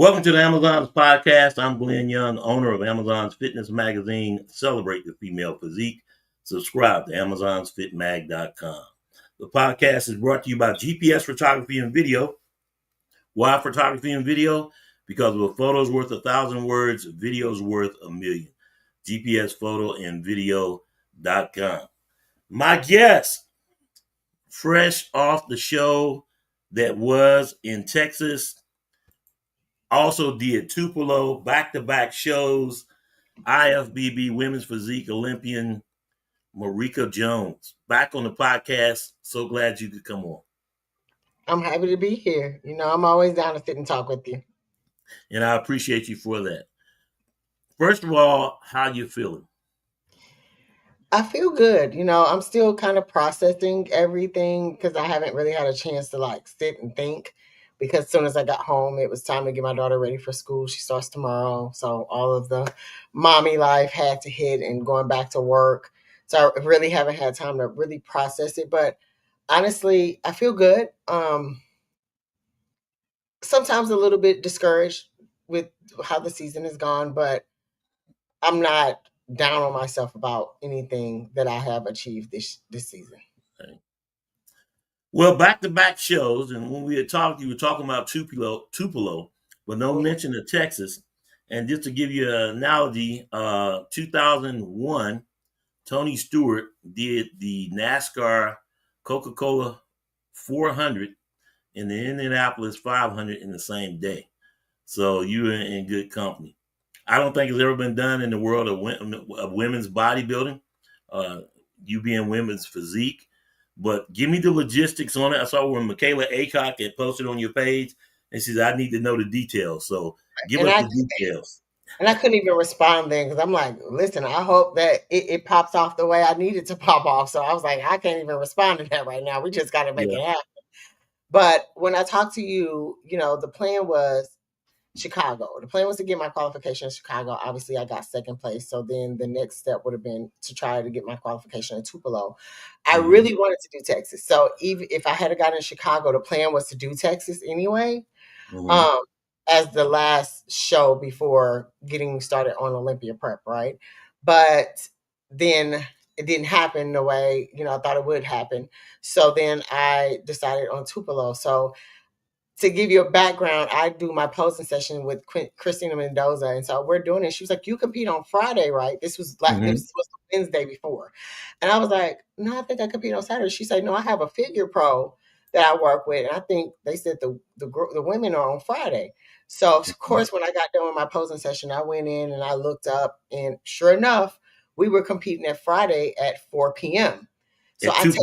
Welcome to the Amazon's podcast. I'm Glenn Young, owner of Amazon's Fitness Magazine. Celebrate the female physique. Subscribe to Amazon'sFitMag.com. The podcast is brought to you by GPS Photography and Video. Why photography and video? Because of a photo's worth 1,000 words, a video's worth 1,000,000. GPSPhotoandVideo.com. My guest, fresh off the show that was in Texas, also did Tupelo, back-to-back shows, IFBB Women's Physique Olympian Marika Jones. Back on the podcast. So glad you could come on. I'm happy to be here. I'm always down to sit and talk with you. And I appreciate you for that. First of all, how you feeling? I feel good. I'm still kind of processing everything because I haven't really had a chance to sit and think. Because as soon as I got home, it was time to get my daughter ready for school. She starts tomorrow. So all of the mommy life had to hit and going back to work. So I really haven't had time to really process it. But honestly, I feel good. Sometimes a little bit discouraged with how the season has gone, but I'm not down on myself about anything that I have achieved this season. Okay. Well, back-to-back shows, and when we had talked, you were talking about Tupelo, but no mention of Texas. And just to give you an analogy, 2001, Tony Stewart did the NASCAR Coca-Cola 400 and the Indianapolis 500 in the same day. So you were in good company. I don't think it's ever been done in the world of women's bodybuilding, you being women's physique. But give me the logistics on it. I saw where Michaela Aycock had posted on your page, and she said, I need to know the details. So give us the details. And I couldn't even respond then because I'm like, listen, I hope that it pops off the way I need it to pop off. So I was like, I can't even respond to that right now. We just got to make it happen. But when I talked to you, the plan was Chicago. The plan was to get my qualification in Chicago. Obviously, I got second place. So then the next step would have been to try to get my qualification in Tupelo. I really wanted to do Texas. So even if I had gotten in Chicago, the plan was to do Texas anyway, as the last show before getting started on Olympia prep, right? But then it didn't happen the way, I thought it would happen. So then I decided on Tupelo. So to give you a background, I do my posing session with Christina Mendoza. And so we're doing it. She was like, you compete on Friday, right? This was this was the Wednesday before. And I was like, no, I think I compete on Saturday. She said, no, I have a figure pro that I work with. And I think they said the women are on Friday. So of course, when I got done with my posing session, I went in and I looked up, and sure enough, we were competing at Friday at 4 p.m. So I said,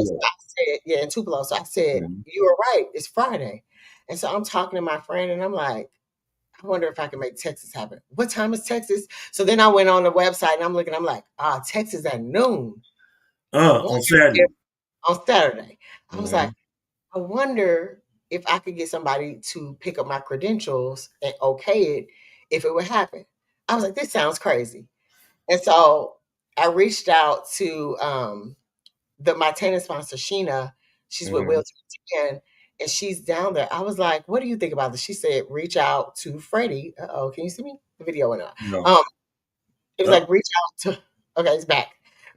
in Tupelo. So I said, you were right. It's Friday. And so I'm talking to my friend and I'm like, I wonder if I can make Texas happen. What time is Texas? So then I went on the website and I'm looking, I'm like, Texas at noon. On Saturday. On Saturday. I was like, I wonder if I could get somebody to pick up my credentials and okay it if it would happen. I was like, this sounds crazy. And so I reached out to my tennis sponsor, Sheena. She's with Will 10, and she's down there. I was like, what do you think about this? She said, reach out to Freddie. Uh-oh, can you see me? The video went up. No. It was like, reach out to, okay, it's back.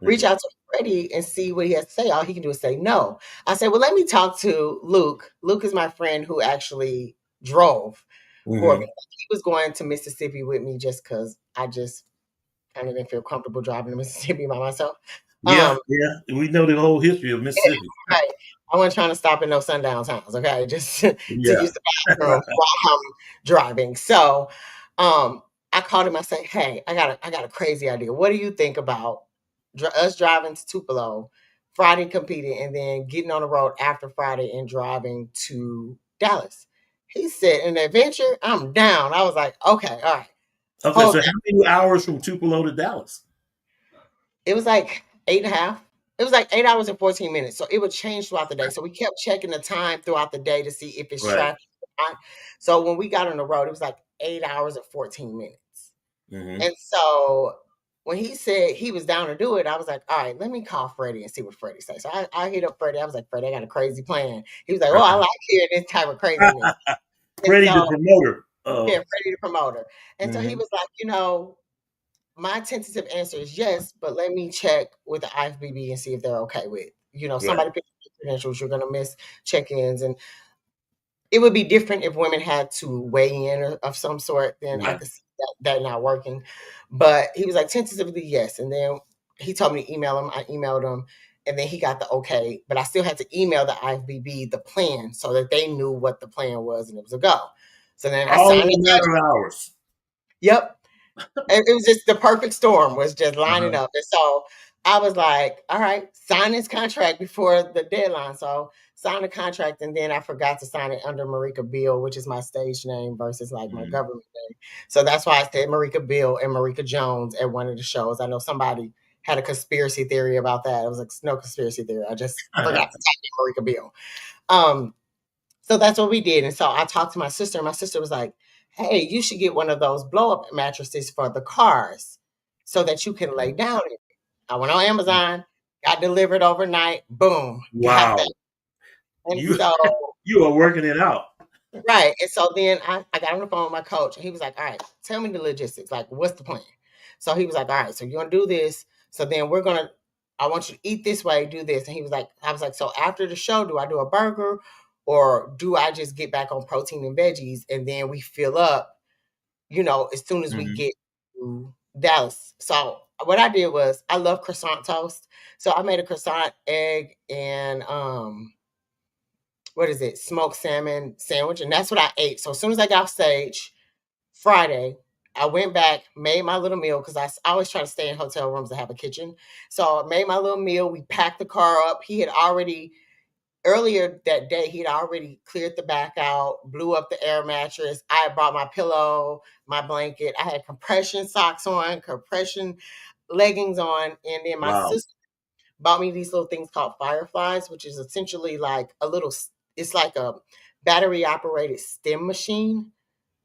Reach out to Freddie and see what he has to say. All he can do is say no. I said, well, let me talk to Luke. Luke is my friend who actually drove for me. He was going to Mississippi with me just because I just kind of didn't feel comfortable driving to Mississippi by myself. Yeah. We know the whole history of Mississippi. Right. I wasn't trying to stop in no sundown towns, okay? Just to use the bathroom while I'm driving. So I called him. I said, hey, I got a crazy idea. What do you think about us driving to Tupelo, Friday competing, and then getting on the road after Friday and driving to Dallas? He said, an adventure? I'm down. I was like, okay, all right. Okay, so how many hours from Tupelo to Dallas? It was like 8.5. It was like 8 hours and 14 minutes. So it would change throughout the day. So we kept checking the time throughout the day to see if it's traffic or not. So when we got on the road, it was like 8 hours and 14 minutes. And so when he said he was down to do it, I was like, all right, let me call Freddie and see what Freddie says. So I hit up Freddie. I was like, Freddie, I got a crazy plan. He was like, oh, I like hearing this type of craziness. Freddie, the promoter. Yeah, Oh. Freddie the promoter. And so he Hmm. was like, my tentative answer is yes, but let me check with the IFBB and see if they're okay with, Right. somebody picking your credentials, you're gonna miss check-ins. And it would be different if women had to weigh in of some sort, then I Yeah. could see that not working. But he was like, tentatively, yes. And then he told me to email him. I emailed him, and then he got the okay. But I still had to email the IFBB the plan so that they knew what the plan was and it was a go. So then I All in signed a it. matter of hours. Yep. It was just the perfect storm was just lining Uh-huh. up. And so I was like, all right, sign this contract before the deadline. So sign the contract, and then I forgot to sign it under Marika Bill, which is my stage name versus like my Mhm. government name. So that's why I said Marika Bill and Marika Jones at one of the shows. I know somebody had a conspiracy theory about that. I was like, no conspiracy theory. I just forgot to type in Marika Bill. Um, so that's what we did. And so I talked to my sister, and my sister was like, hey, you should get one of those blow up mattresses for the cars so that you can lay down in it. I went on Amazon, got delivered overnight, boom, got Wow. that. And You so you are working it out. right. And so then I got on the phone with my coach, and he was like, all right, tell me the logistics. Like, what's the plan? So he was like, all right, so you're gonna do this. So then I want you to eat this way, do this. And he was like, I was like, so after the show, do I do a burger or do I just get back on protein and veggies and then we fill up, as soon as we Mhm. get to Dallas? So what I did was I love croissant toast. So I made a croissant, egg, and what is it, smoked salmon sandwich, and that's what I ate. So as soon as I got off stage Friday, I went back, made my little meal because I always try to stay in hotel rooms that have a kitchen. So I made my little meal. We packed the car up. He had already earlier that day, he had already cleared the back out, blew up the air mattress. I had brought my pillow, my blanket. I had compression socks on, compression leggings on, and then my Wow. sister bought me these little things called fireflies, which is essentially like it's like a battery operated stem machine,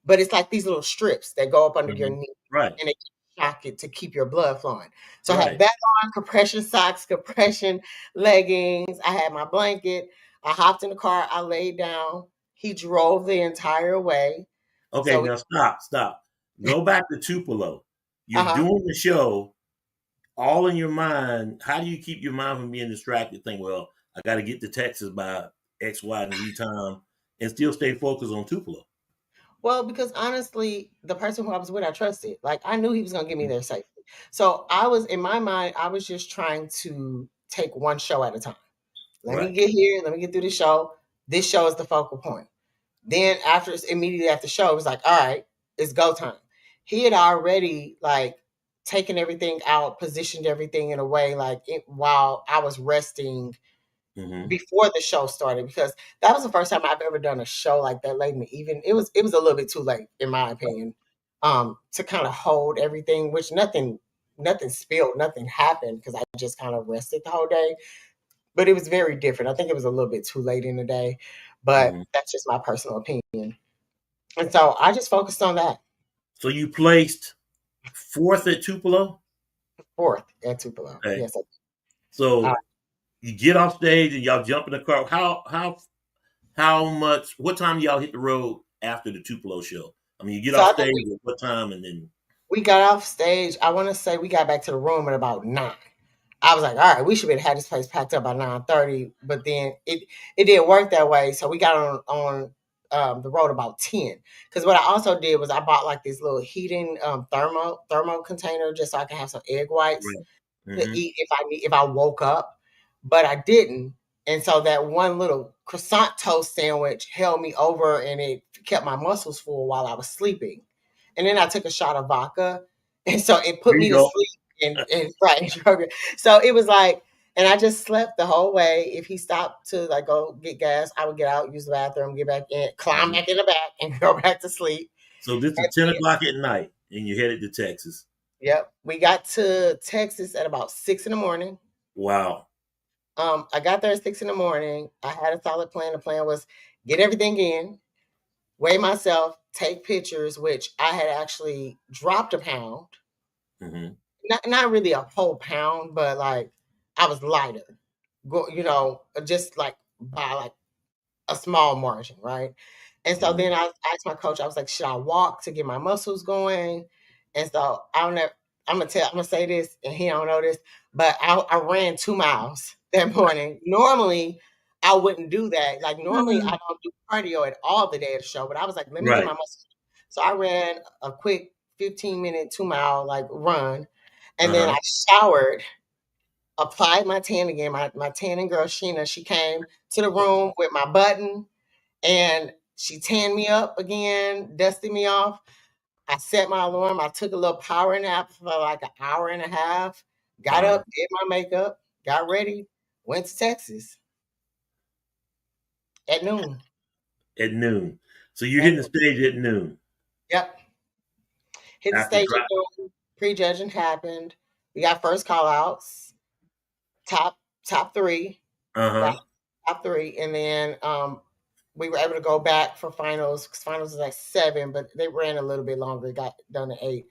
but it's like these little strips that go up under your Mhm. knee Right. and they shock it to keep your blood flowing. So I had Right. that on, compression socks, compression leggings. I had my blanket. I hopped in the car. I laid down. He drove the entire way. Okay, So we, now stop, stop. Go back to Tupelo. You're uh-huh. doing the show all in your mind. How do you keep your mind from being distracted? Think, well, I got to get to Texas by X, Y, and Z time, and still stay focused on Tupelo. Well, because honestly, the person who I was with, I trusted. Like I knew he was gonna get me there safely. So I was in my mind, I was just trying to take one show at a time. Let me Right. get here, let me get through the show. This show is the focal point. Then immediately after the show, it was like, all right, it's go time. He had already like taken everything out, positioned everything in a way like while I was resting Hmm. before the show started, because that was the first time I've ever done a show like that late in the evening. It was a little bit too late, in my opinion, to kind of hold everything, which nothing spilled, nothing happened because I just kind of rested the whole day. But it was very different. I think it was a little bit too late in the day, but Hmm. that's just my personal opinion. And so I just focused on that. So you placed fourth at Tupelo. Fourth at Tupelo. Okay. Yes. Uh, So you get off stage and y'all jump in the car. How much? What time y'all hit the road after the Tupelo show? I mean, you get so off I think stage at what time, and then we got off stage. I want to say we got back to the room at about 9. I was like, all right, we should have had this place packed up by 9:30, but then it didn't work that way. So we got on the road about 10. Because what I also did was I bought like this little heating thermo container just so I can have some egg whites right. to Hmm. eat if I woke up, but I didn't. And so that one little croissant toast sandwich held me over and it kept my muscles full while I was sleeping. And then I took a shot of vodka, and so it put There you me to go. sleep and right. So it was like, and I just slept the whole way. If he stopped to like go get gas, I would get out, use the bathroom, get back in, climb Mhm. back in the back, and go back to sleep. So this And is 10 then, o'clock at night, and you're headed to Texas. yep, we got to Texas at about 6 in the morning. Wow. I got there at 6 in the morning. I had a solid plan. The plan was get everything in, weigh myself, take pictures, which I had actually dropped a pound. Hmm. Not really a whole pound, but like I was lighter. Just like by like a small margin, right? And so Mhm. then I asked my coach, I was like, should I walk to get my muscles going? And so I'm gonna say this, and he don't know this, but I ran 2 miles that morning. Normally, I wouldn't do that. Like normally, I Mm. don't do cardio at all the day of the show. But I was like, let me get my Right. muscles. So I ran a quick 15-minute 2 mile like run, and then Uh-huh. I showered, applied my tan again. My tanning girl Sheena, she came to the room with my button and she tanned me up again, dusted me off. I set my alarm. I took a little power nap for like an hour and a half. Got Uh-huh. up, did my makeup, got ready, went to Texas at noon. At noon. So you're At hitting the noon. stage at noon Yep. Hit the after stage at drop. noon. Prejudging happened. We got first call outs. Top top three. Got Uh-huh. top three. And then we were able to go back for finals because finals was like 7, but they ran a little bit longer. It got done at 8.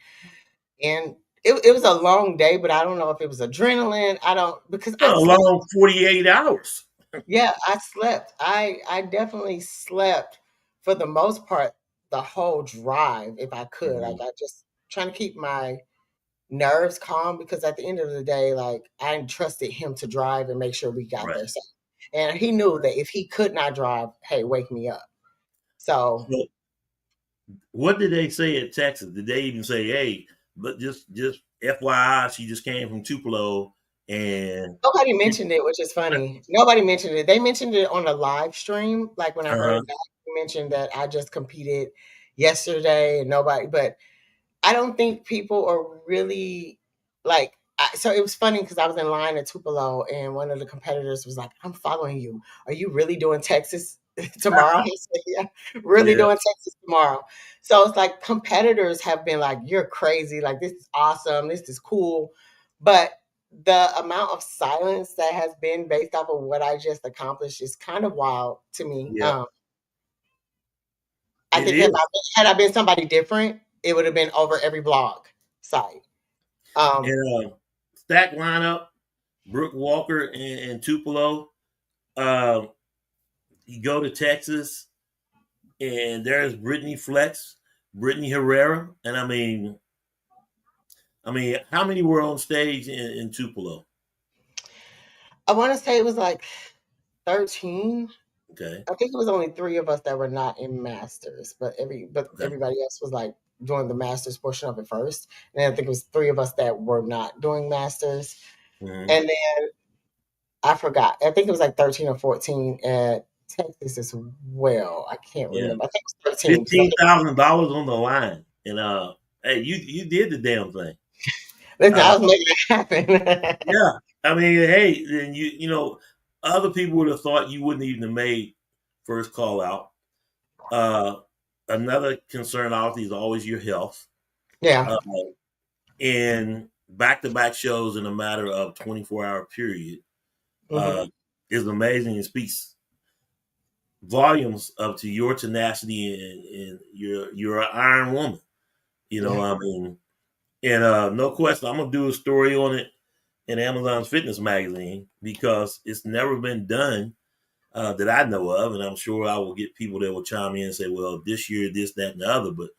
And it was a long day, but I don't know if it was adrenaline. I don't because A I slept. long 48 hours. Yeah, I slept. I definitely slept for the most part the whole drive if I could. Like Mhm. I just trying to keep my nerves calm because at the end of the day, like I trusted him to drive and make sure we got Right. there safe. And he knew Right. that if he could not drive, hey, wake me up. So So what did they say at Texas? Did they even say, hey, but just FYI, she just came from Tupelo and nobody mentioned it, which is funny. Nobody mentioned it. They mentioned it on a live stream. Like when I heard uh-huh. it back, they mentioned that I just competed yesterday and nobody, but I don't think people are really like. So it was funny because I was in line at Tupelo and one of the competitors was like, "I'm following you. Are you really doing Texas tomorrow?" He said, "Yeah, really Yeah, doing Texas tomorrow." So it's like competitors have been like, "You're crazy. Like this is awesome. This is cool," but the amount of silence that has been based off of what I just accomplished is kind of wild to me. yeah. I It think is. had I been somebody different, it would have been over every blog site. Um, And stack lineup, Brooke Walker and Tupelo. Uh, you go to Texas and there's Brittany Flex, Brittany Herrera, and I mean, how many were on stage in Tupelo? I want to say it was like 13. Okay, I think it was only 3 of us that were not in masters, but okay. everybody else was like doing the masters portion of it first. And then I think it was 3 of us that were not doing masters. Mm-hmm. And then I forgot. I think it was like 13 or 14 at Texas as well. I can't Yeah, remember. I think it was 13 because I $15,000 on the line, and hey, you did the damn thing. listen, Uh, I was making it happen. yeah, I mean, hey, then other people would have thought you wouldn't even have made first call out. Uh, Another concern obviously is always your health. Yeah. Uh, and back to back shows in a matter of 24-hour period Hmm. uh, is amazing and speaks volumes up to your tenacity and you're an iron woman. Yeah. I mean, and no question, I'm gonna do a story on it in Amazon's Fitness magazine because it's never been done that I know of, and I'm sure I will get people that will chime in and say, "Well, this year, this, that, and the other." But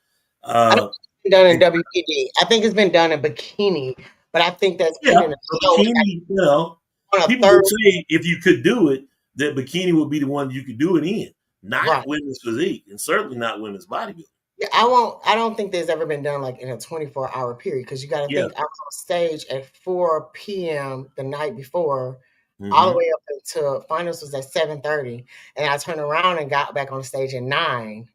I don't uh, think it's been done in it, WPD. I think it's been done in bikini, but I think that's yeah, pending a a show bikini. on a People third. would say if you could do it, that bikini would be the one you could do it in, not Right. women's physique, and certainly not women's bodybuilding. Yeah, I won't. I don't think there's ever been done like in a 24-hour period because you got to Yeah. think I was on stage at 4 p.m. the night before, all the Hmm. way up until finals was at 7:30, and I turned around and got back on stage at 9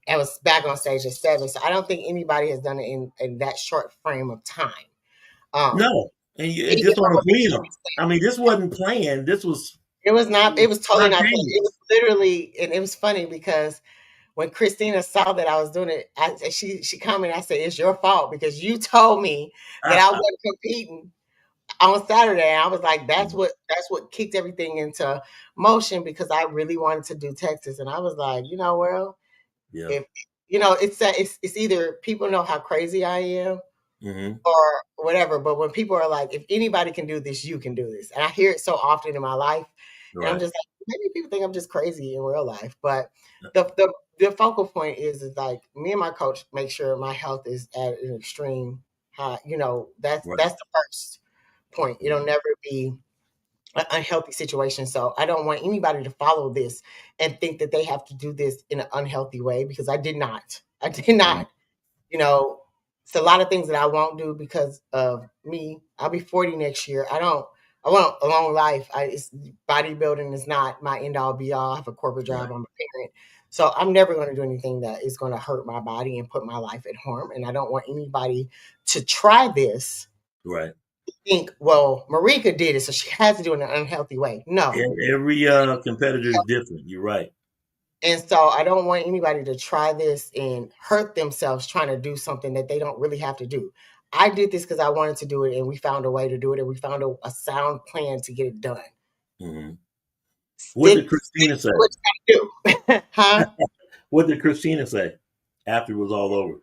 and was back on stage at 7. So I don't think anybody has done it in that short frame of time. Um, No, and Even just on from a a bikini. whim. I mean, this wasn't planned. This was It was not. It was totally not planned. It was spontaneous. literally, and it was funny because when Christina saw that I was doing it, she commented. I said, "It's your fault because you told me that I wasn't competing on Saturday." And I was like, "That's what kicked everything into motion because I really wanted to do Texas." And I was like, well, Yeah. if it's either people know how crazy I am Hmm. or whatever. But when people are like, "If anybody can do this, you can do this," and I hear it so often in my life. And I'm Right. just like, maybe people think I'm just crazy in real life, but the focal point is like me and my coach make sure my health is at an extreme high. You know, Right. that's the first point. It'll never be an unhealthy situation. So I don't want anybody to follow this and think that they have to do this in an unhealthy way because I did not. I did Mhm. not. You know, it's a lot of things that I won't do because of me. I'll be 40 next year. I want a long life. Bodybuilding is not my end all be all. I have a corporate Right. job. I'm a parent. So I'm never going to do anything that is going to hurt my body and put my life at harm. And I don't want anybody to try this Right. think, well, Marika did it, so she has to do it in an unhealthy way. No. Every competitor is different. You're right. And so I don't want anybody to try this and hurt themselves trying to do something that they don't really have to do. I did this because I wanted to do it, and we found a way to do it, and we found a sound plan to get it done. Hmm. What did Stick Christina say? to what you gotta do. Huh? What did Christina say after it was all over?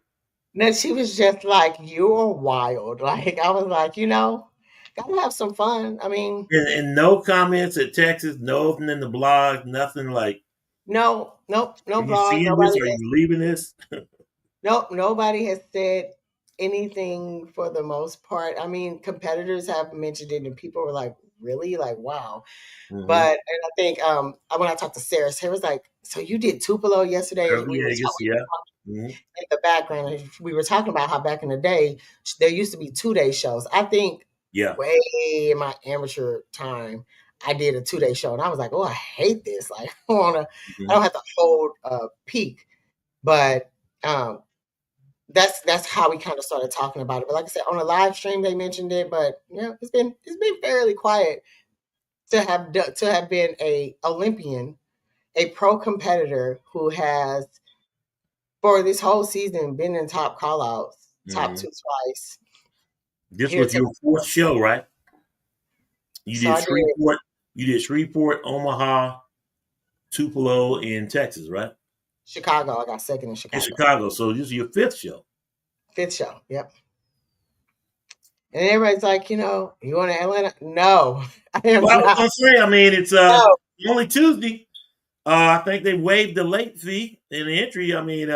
Then she was just like, "You're wild." Like I was like, gotta have some fun. I mean, And no comments at Texas, nothing in the blog, nothing like, no, nope, no are you blog. seeing this? Are you leaving this? Nope, nobody has said anything for the most part. I mean, competitors have mentioned it, and people were like, "Really?" Like, "Wow!" Hmm. But and I think when I talked to Sarah, Sarah was like, "So you did Tupelo yesterday?" And we were Vegas, talking yeah. Hmm. in the background. And we were talking about how back in the day there used to be 2 day shows. I think Yeah. way in my amateur time, I did a 2 day show, and I was like, "Oh, I hate this! Like, I Hmm. don't have to hold a peak." But um, that's how we kind of started talking about it. But like I said, on a live stream they mentioned it, but yeah, it's been fairly quiet to have been a Olympian, a pro competitor who has for this whole season been in top call outs, top Hmm. two twice This here was to your fourth show, right? You so did I did Shreveport, Omaha, Tupelo, in Texas, right? Chicago. I got second in In Chicago. Chicago. So this is your fifth show. Fifth show. Yep. And everybody's like, you want to Atlanta? No, I am Well, I was not. gonna say, I mean, it's No. only Tuesday. I think they waived the late fee in the entry. I mean,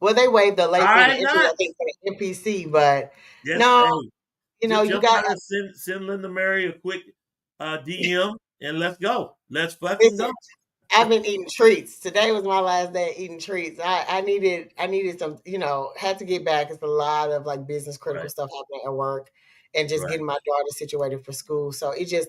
Well, they waived the late fee to why entry, I not? think, for the NPC, but Just no, hey, just you jump got down and send Linda Mary a quick DM and let's go. Let's fucking listen. go. I've been eating treats. Today was my last day eating treats. I needed some, had to get back. It's a lot of like business critical Right, stuff happening at work and just right. getting my daughter situated for school. So it just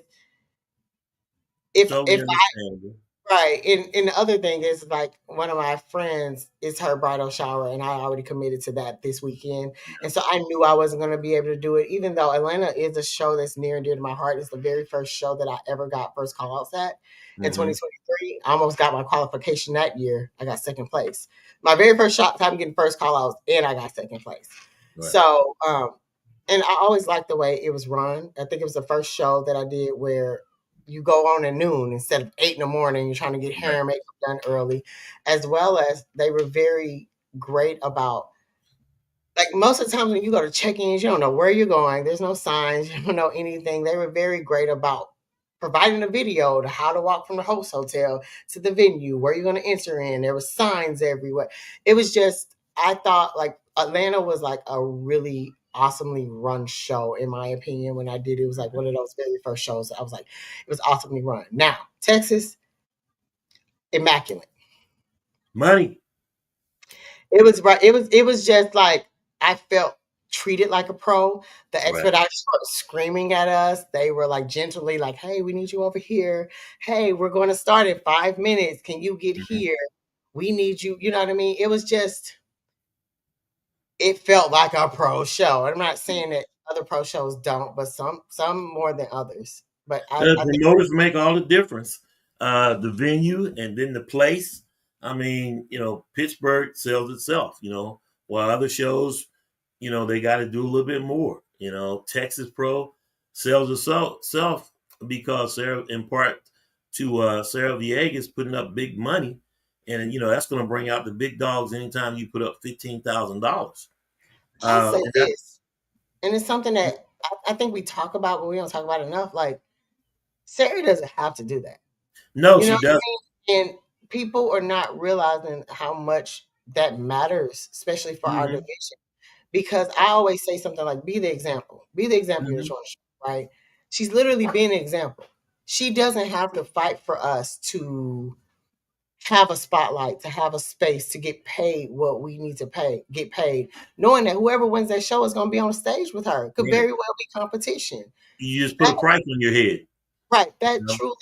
Totally if understandable. right. And the other thing is like one of my friends is her bridal shower and I already committed to that this weekend. And so I knew I wasn't gonna be able to do it, even though Atlanta is a show that's near and dear to my heart. It's the very first show that I ever got first call outs at in Hmm. 2023. I almost got my qualification that year. I got second place. My very first shot time getting first call outs and I got second place. Right. So and I always liked the way it was run. I think it was the first show that I did where you go on at noon instead of 8 in the morning. You're trying to get Right. hair and makeup done early, as well as they were very great about like most of the times when you go to check-ins, you don't know where you're going. There's no signs, you don't know anything. They were very great about providing a video to how to walk from the host hotel to the venue, where you're going to enter in. There were signs everywhere. It was just, I thought like Atlanta was like a really awesomely run show, in my opinion. When I did it was like one of those very first shows. I was like, it was awesomely run. Now, Texas, immaculate. Money. It was right. It was just like I felt treated like a pro. The Right. expediters were screaming at us. They were like gently like, "Hey, we need you over here. Hey, we're going to start in 5 minutes. Can you get Hmm. here? We need you." You know what I mean? It was just it felt like a pro show. I'm not saying that other pro shows don't, but some more than others. But I think Promoters make all the difference. The venue and then the place. I mean, Pittsburgh sells itself. While other shows, they got to do a little bit more. Texas Pro sells itself because Sarah, in part to Sarah Villegas putting up big money, and that's going to bring out the big dogs anytime you put up $15,000. I'll say And that, this, and it's something that I think we talk about, but we don't talk about enough. Like Sarah doesn't have to do that. No, You know she what doesn't. I mean? And people are not realizing how much that matters, especially for our Hmm. division. Because I always say something like, be the example. Be the example you're Hmm. trying to show, right? She's literally being an example. She doesn't have to fight for us to have a spotlight, to have a space, to get paid what we need to get paid, knowing that whoever wins that show is going to be on stage with her. Could Right. very well be competition. You just put a price on your head. Right, You that know? truly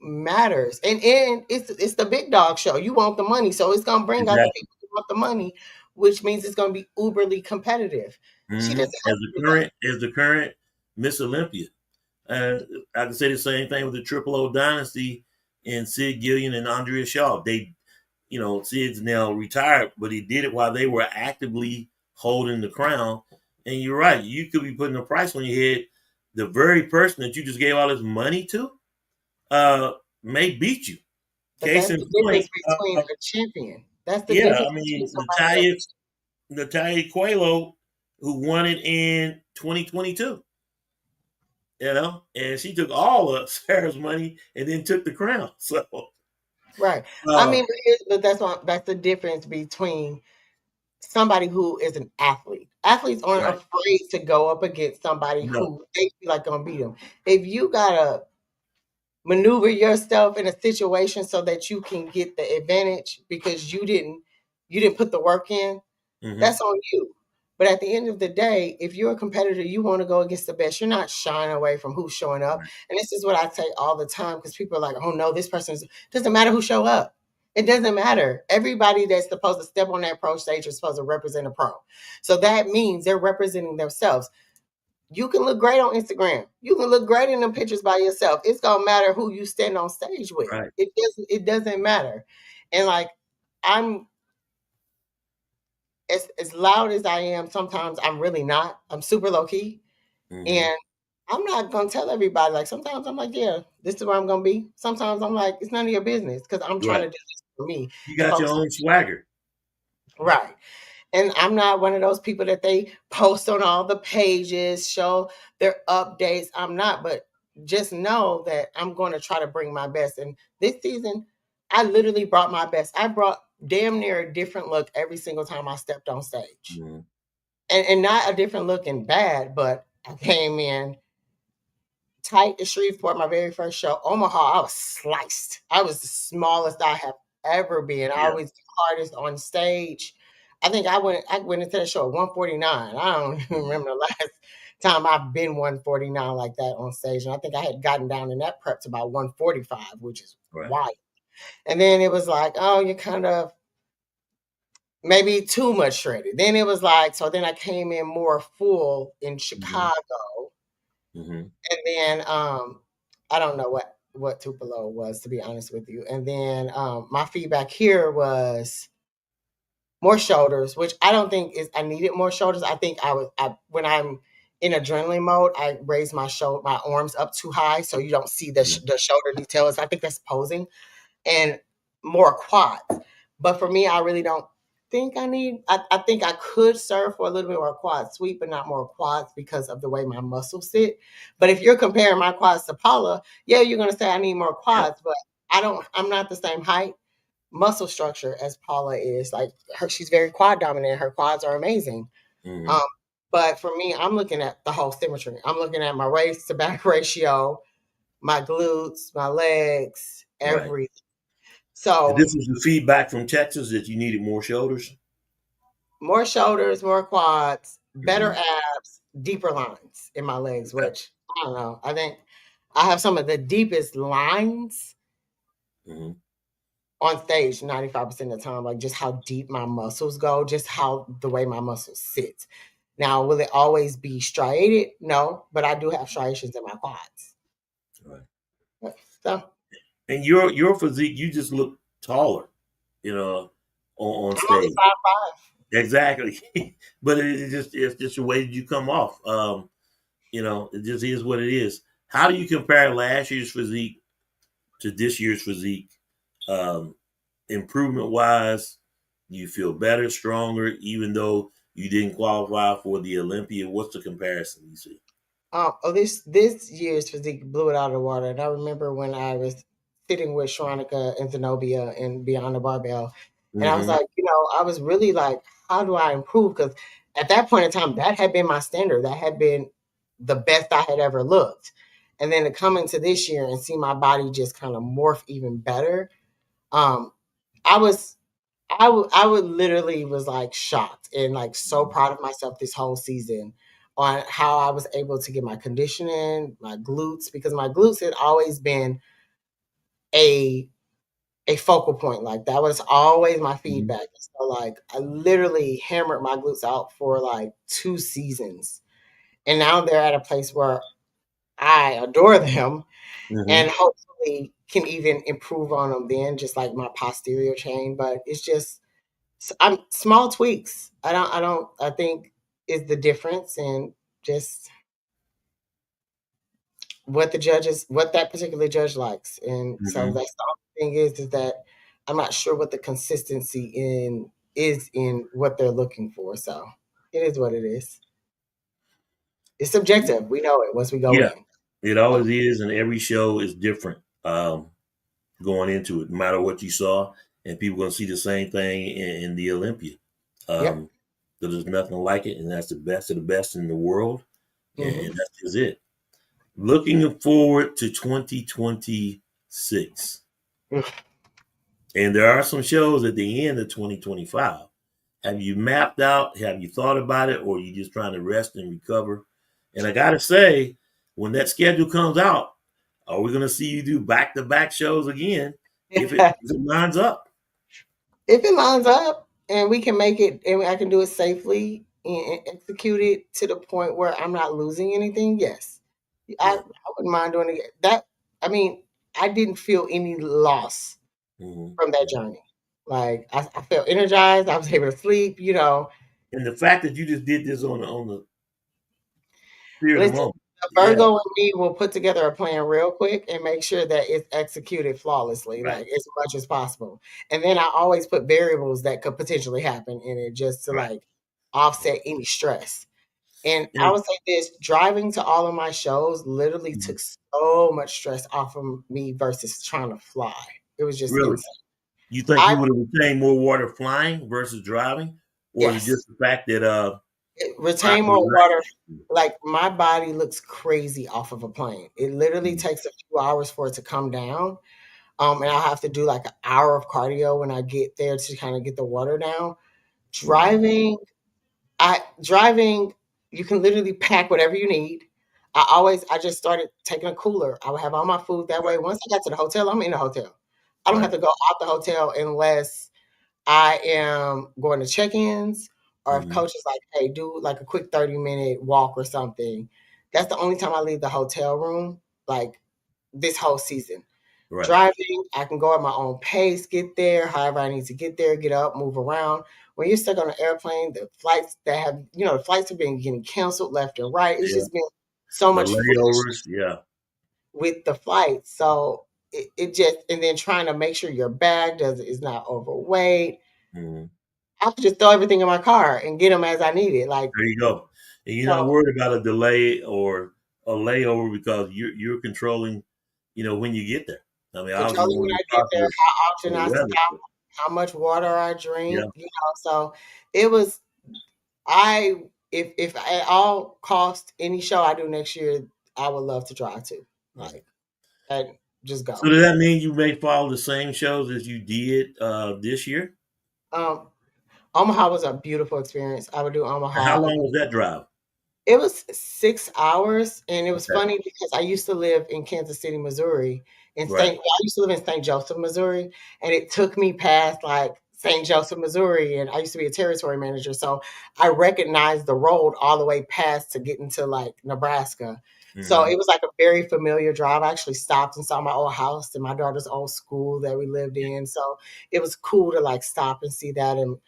matters, and it's the big dog show. You want the money, so it's gonna bring out the Exactly. people who want the money, which means it's gonna be uberly competitive. She Hmm. doesn't have to do that. As the current Miss Olympia. Uh, I can say the same thing with the Triple O dynasty and Sid Gillian and Andrea Shaw. They, Sid's now retired, but he did it while they were actively holding the crown. And you're right, you could be putting a price on your head. The very person that you just gave all this money to uh, may beat you. But Case that's in the point, difference between a champion. That's the yeah, difference I between mean somebody that's Natalia Coelho, who won it in 2022. And she took all of Sarah's money and then took the crown. So, right. I uh, mean, but that's the difference between somebody who is an athlete. Athletes aren't right, afraid to go up against somebody no, who they feel like gonna beat them. If you gotta maneuver yourself in a situation so that you can get the advantage because you didn't put the work in, hmm, that's on you. But at the end of the day, if you're a competitor, you want to go against the best. You're not shying away from who's showing up. right, And this is what I say all the time because people are like, oh no, this person's doesn't matter who show up. It doesn't matter. Everybody that's supposed to step on that pro stage is supposed to represent a pro. So that means they're representing themselves. You can look great on Instagram. You can look great in them pictures by yourself. It's gonna matter who you stand on stage with. right, It doesn't matter. And like I'm as loud as I am, sometimes I'm really not. I'm super low key. hmm, And I'm not gonna tell everybody. Like sometimes I'm like, yeah, this is where I'm gonna be. Sometimes I'm like, it's none of your business because I'm trying right. to do this for me. You And got your folks, own swagger, right. And I'm not one of those people that they post on all the pages, show their updates. I'm not, but just know that I'm going to try to bring my best. And this season, I literally brought my best. I brought damn near a different look every single time I stepped on stage. hmm, And not a different look in bad, but I came in tight to Shreveport, my very first show. Omaha, I was sliced. I was the smallest I have ever been. I yeah, was the hardest on stage. I think I went into that show at 149. I don't even hmm, remember the last time I've been 149 like that on stage. And I think I had gotten down in that prep to about 145, which is right, wild. And then it was like, oh, you're kind of maybe too much shredded. Then it was like, so then I came in more full in hmm, Chicago. hmm, And then I don't know what Tupelo was, to be honest with you. And then my feedback here was more shoulders, which I don't think is I needed more shoulders. I think I when I'm in adrenaline mode, I raise my arms up too high so you don't see hmm, the shoulder details. I think that's posing and more quads. But for me, I really don't think I think I could serve for a little bit more quad sweep, but not more quads because of the way my muscles sit. But if you're comparing my quads to Paula, yeah, you're gonna say I need more yeah, quads, but I'm not the same height, muscle structure as Paula is. Like she's very quad dominant. Her quads are amazing. Um, hmm, but for me, I'm looking at the whole symmetry. I'm looking at my waist to back ratio, my glutes, my legs, right. everything. And So this was the feedback from Texas that you needed more shoulders. more shoulders, more quads, better Hmm. abs, deeper lines in my legs, Okay. which I don't know. I think I have some of the deepest lines Hmm. on stage 95% of the time, like just how deep my muscles go, just how the way my muscles sit. Now, will it always be striated? No, but I do have striations in my quads. Right. So And your physique, you just look taller, you know, on I'm only stage. 5'5". Exactly. But it's just the way that you come off. It just is what it is. How do you compare last year's physique to this year's physique? Um, Improvement wise, do you feel better, stronger, even though you didn't qualify for the Olympia? What's the comparison you see? This year's physique blew it out of the water. And I remember when I was sitting with Sharonica and Zenobia and Beyond the Barbell, and I was Hmm. like, I was really like, how do I improve? Because at that point in time, that had been my standard. That had been the best I had ever looked. And then to come into this year and see my body just kind of morph even better, um, I was I would literally was like shocked and like so proud of myself this whole season on how I was able to get my conditioning, my glutes, because my glutes had always been a a focal point. Like that was always my Hmm. feedback. So like I literally hammered my glutes out for like 2 seasons. And now they're at a place where I adore them and Hmm. hopefully can even improve on them then, just like my posterior chain. But it's just I'm small tweaks. I think is the difference and just what that particular judge likes. And so Hmm. that's the only thing is that I'm not sure what the consistency in is in what they're looking for. So it is what it is. It's subjective. We know it once we go Yeah, in. it So, always is, and every show is different. Going into it, no matter what you saw, and people gonna see the same thing in the Olympia. yep. Um, so there's nothing like it, and that's the best of the best in the world, Hmm. and that's just it. Looking forward to 2026, and there are some shows at the end of 2025. Have you mapped out? Have you thought about it, or are you just trying to rest and recover? And I gotta say, when that schedule comes out, are we gonna see you do back to back shows again if it lines up? If it lines up and we can make it and I can do it safely and execute it to the point where I'm not losing anything, yes. I Yeah. wouldn't mind doing it. I mean, I didn't feel any loss Hmm. from that journey. Like I felt energized. I was able to sleep. And the fact that you just did this on the fear of the Listen, moment, the yeah, Virgo and me will put together a plan real quick and make sure that it's executed flawlessly, right, like as much as possible. And then I always put variables that could potentially happen in it just to right. like offset any stress. And I And, would say this driving to all of my shows literally mhm, took so much stress off of me versus trying to fly. It was just really, insane. you think I you would have retained more water flying versus driving, or is it Yes, just the fact that retain driving was more water. nice? Like my body looks crazy off of a plane. It literally Mhm. takes a few hours for it to come down. And I have to do like an hour of cardio when I get there to kind of get the water down. Mhm. Driving, driving, you can literally pack whatever you need. I just started taking a cooler. I would have all my food that way. Right, Once I got to the hotel, I'm in the hotel. I don't have right. to go out the hotel unless I am going to check-ins or if Mhm. coach is like, hey, do like a quick 30-minute walk or something. That's the only time I leave the hotel room, like this whole season. Right. Driving, I can go at my own pace, get there, however I need to get there, get up, move around. When you're stuck on an airplane, the flights have been getting canceled left and right. It's Yeah. just been so The much layovers, foolishness yeah. with the flight. So it just, and then trying to make sure your bag is not overweight. Mhm. I have to just throw everything in my car and get them as I need it. Like, There you go. And you're not so worried about a delay or a layover because you're controlling, when you get there. I mean, obviously you controlling want when to I be get there, positive how for often the I weather. stop, But how much water I yeah. drink. So it was I if at all cost any show I do next year, I would love to drive to. Yeah. Like and just So go. does that mean you may follow the same shows as you did this year? Um Omaha was a beautiful experience. I would do And how Omaha long again. was that drive? It was 6 hours, and it was Okay. funny because I used to live in Kansas City, Missouri, Right. I used to live in St. Joseph, Missouri, and it took me past, like, St. Joseph, Missouri, and I used to be a territory manager, so I recognized the road all the way past to get into, like, Nebraska. So Hmm. it was, like, a very familiar drive. I actually stopped and saw my old house and my daughter's old school that we lived in, so it was cool to, like, stop and see that, and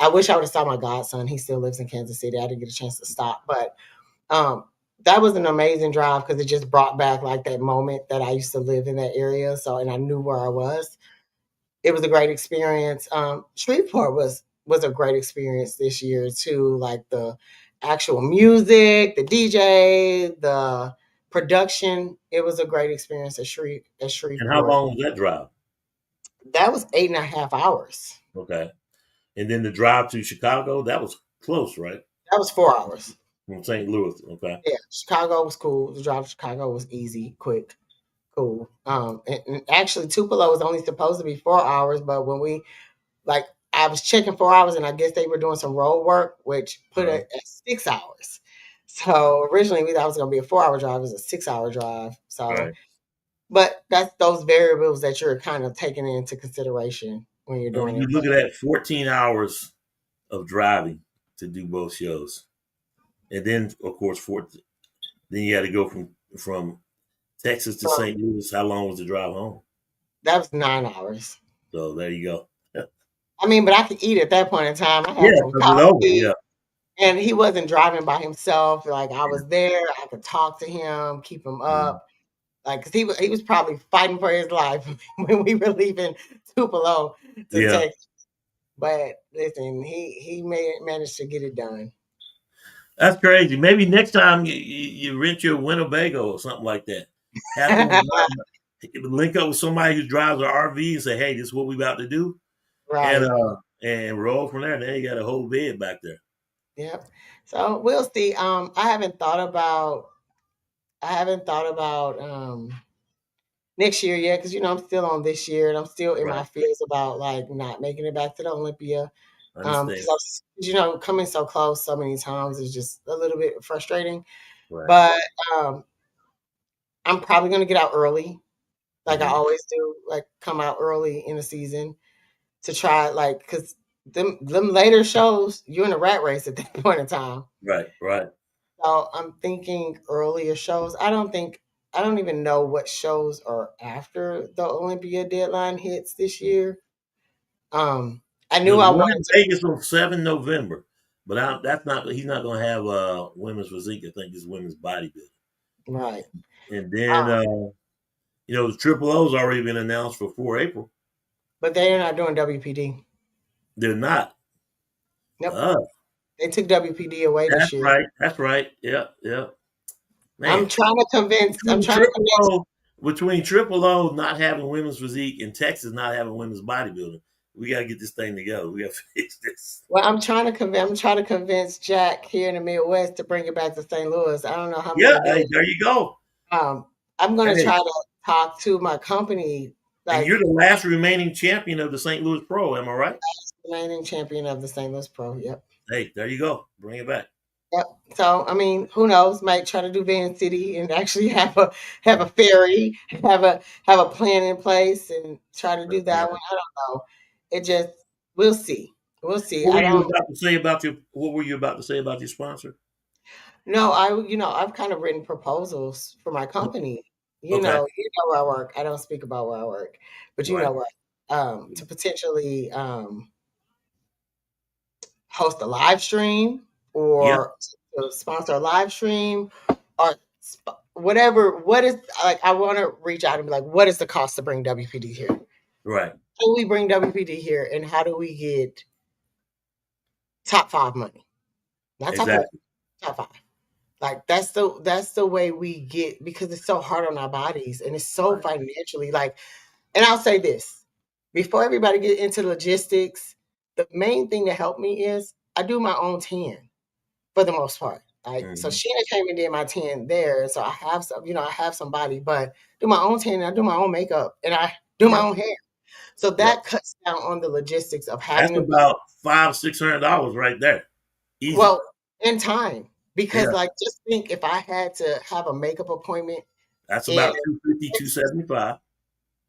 I wish I would've saw my godson. He still lives in Kansas City. I didn't get a chance to stop, but um, that was an amazing drive because it just brought back like that moment that I used to live in that area. So, and I knew where I was. It was a great experience. Shreveport was a great experience this year too. Like the actual music, the DJ, the production. It was a great experience at And how Shreveport. long was that drive? That was 8.5 hours. Okay. And then the drive to Chicago, that was close, right? That was 4 hours. From St. Louis. Okay. Yeah, Chicago was cool. The drive to Chicago was easy, quick, cool. And actually, Tupelo was only supposed to be 4 hours, but when we like, I was checking 4 hours, and I guess they were doing some road work, which put Uh-huh. it at 6 hours. So originally, we thought it was going to be a 4 hour drive. It was a 6 hour drive. So, Right. but that's those variables that you're kind of taking into consideration when you're So doing you it. look at that 14 hours of driving to do both shows. And then of course then you had to go from Texas to So St. Louis. How long was the drive home? that was 9 hours. So there you go. I mean, but I could eat at that point in time. I Yeah, had some because it's over. coffee. Yeah. And he wasn't driving by himself. Like I was there, I could talk to him, keep him Mhm. up. Like, cause he was probably fighting for his life when we were leaving Tupelo to Yeah. Texas. But listen, he managed to get it done. That's crazy. Maybe next time you rent your Winnebago or something like that. Have him link up with somebody who drives an RV and say, "Hey, this is what we about to do," and Right. roll from there. Then you got a whole bed back there. Yep. So we'll see. I haven't thought about next year yet, because I'm still on this year, and I'm still in my Right. fears about like not making it back to the Olympia. Understand. Because coming so close so many times is just a little bit frustrating. Right. But um, I'm probably gonna get out early, like I Hmm. always do, like come out early in the season to try, like, because them later shows, you're in a rat race at that point in time. Right. Right. So I'm thinking earlier shows. I don't even know what shows are after the Olympia deadline hits this year. Um, I knew There's I one wanted in to. Vegas on 7 November, but that's not. He's not going to have women's physique. I think it's women's bodybuilding. Right. And then the Triple O's already been announced for 4 April. But they're not doing WPD. They're not. Nope. Uh, They took WPD away this that's year. right. That's right. Yeah. Yeah. I'm Man, trying to convince. I'm between trying to Triple convince. O, between Triple O not having women's physique and Texas not having women's bodybuilding, we got to get this thing together. We got to fix this. Well, I'm trying to convince Jack here in the Midwest to bring it back to St. Louis. I don't know how I'm Yeah. going to do Hey, it. there you go. I'm going to Hey, try to talk to my company, and like you're the last remaining champion of the St. Louis Pro. Am I right? reigning champion of the St. Louis Pro. Yep. Hey, there you go. Bring it back. Yep. So I mean, who knows? Might try to do Van City and actually have a ferry, have a plan in place, and try to do that one. I don't know. It just we'll see. We'll see. What were I you don't. about to say about your? What were you about to say about your sponsor? No, I've kind of written proposals for my company. Okay. You know where I work. I don't speak about where I work, but you Right. know where to potentially host a live stream, Yep. or to sponsor a live stream, or whatever. What is, like, I want to reach out and be like, what is the cost to bring WPD here? How Right. do we bring WPD here, and how do we get top five money? Not top four, Exactly. top five. Like that's the way we get, because it's so hard on our bodies, and it's so Right. financially, like. And I'll say this before everybody get into logistics. The main thing that helped me is I do my own tan for the most part. Like, so Hmm. Sheena came and did my tan there, so I have some, I have somebody, but do my own tan, and I do my own makeup, and I do my Yep. own hair. So Yep. that cuts down on the logistics of having That's to be, about $500-$600 right there. Easy. well, in time. Because, Yeah. like, just think if I had to have a makeup appointment That's in about 250, Texas, 275.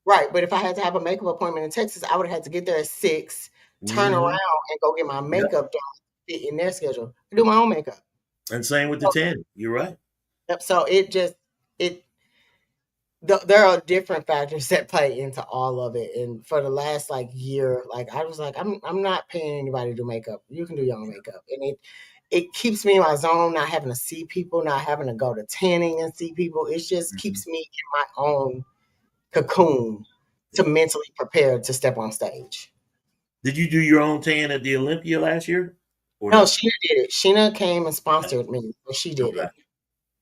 right? But if I had to have a makeup appointment in Texas, I would have had to get there at 6, turn around, Mm-hmm. and go get my Yep. makeup done, fit in their schedule. I do my own makeup. And same with the So, tanning. You're right. yep, so it there are different factors that play into all of it. And for the last like year, like I was like, I'm not paying anybody to do makeup. You can do your own makeup, and it keeps me in my zone, not having to see people, not having to go to tanning and see people. It just Hmm. keeps me in my own cocoon to Yeah. mentally prepare to step on stage. Did you do your own tan at the Olympia last year? or No, no? Sheena did it. Sheena came and sponsored me, so she did Okay. it.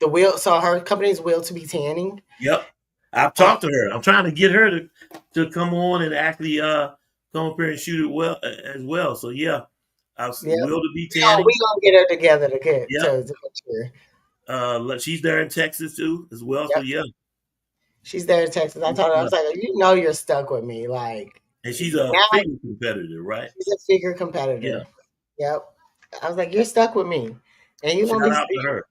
The will so her company's Will to be Tanning. Yep. I've Um, talked to her. I'm trying to get her to come on and actually come up here and shoot it well as well. So yeah, I yep. will to be We tanning. gonna get her together to get Yep. to make sure. She's there in Texas too as well. So Yep. yeah, She's there in Texas. I told her, I yeah. was like, you know you're stuck with me. Like And she's a now figure competitor, right? she's a figure Yeah. competitor. Yep. I was like, you're stuck with me. And you're gonna Shout be out to her.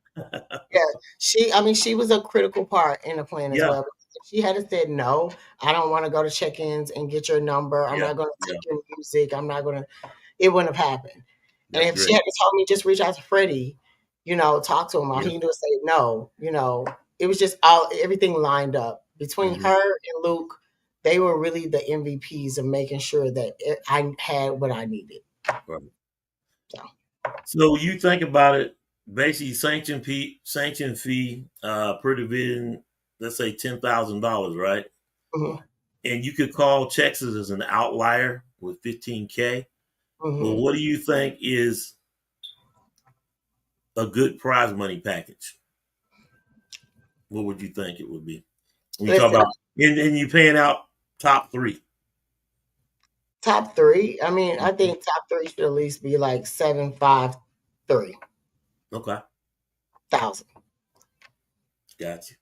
yeah. I mean, she was a critical part in the plan as Yeah. well. If she had said no, I don't want to go to check-ins and get your number. I'm Yeah. not gonna Yeah. take your music. I'm not gonna it wouldn't have happened. And That's if she great. had told me just reach out to Freddie, talk to him, all Yeah. he can do is say no, it was just all everything lined up. Between Hmm. her and Luke, they were really the MVPs of making sure that I had what I needed. Right. So, So you think about it, basically sanction fee per division, let's say $10,000, right? mhm, And you could call Texas as an outlier with 15K. But mhm. what do you think is a good prize money package? What would you think it would be? When you talk Listen, about and you paying out top three. top three. I mean, I Mhm. think top three should at least be like 753,000. Okay, got you.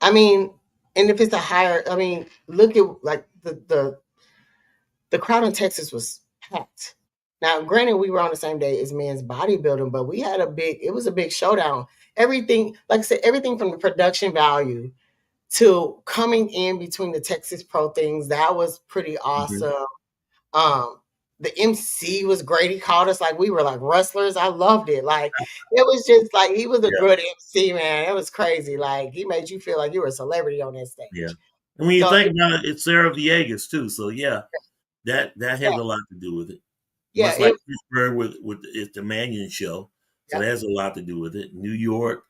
I mean, and if it's a higher, I mean, look at like the crowd in Texas was packed. Now, granted, we were on the same day as men's bodybuilding, but we had it was a big showdown. Everything, like I said, everything from the production value to coming in between the Texas Pro things, that was pretty Hmm. awesome. Um, the MC was great. He called us like we were like wrestlers. I loved it. Like it was just like he was a Yeah, good MC, man. It was crazy. Like he made you feel like you were a celebrity on that yeah. stage. And when you So think about it, it's Sarah Villegas too. So yeah, that yeah, has a lot to do with it. yeah, Much like it Pittsburgh with it's the Mannion show, so yeah. that has a lot to do with it. New York,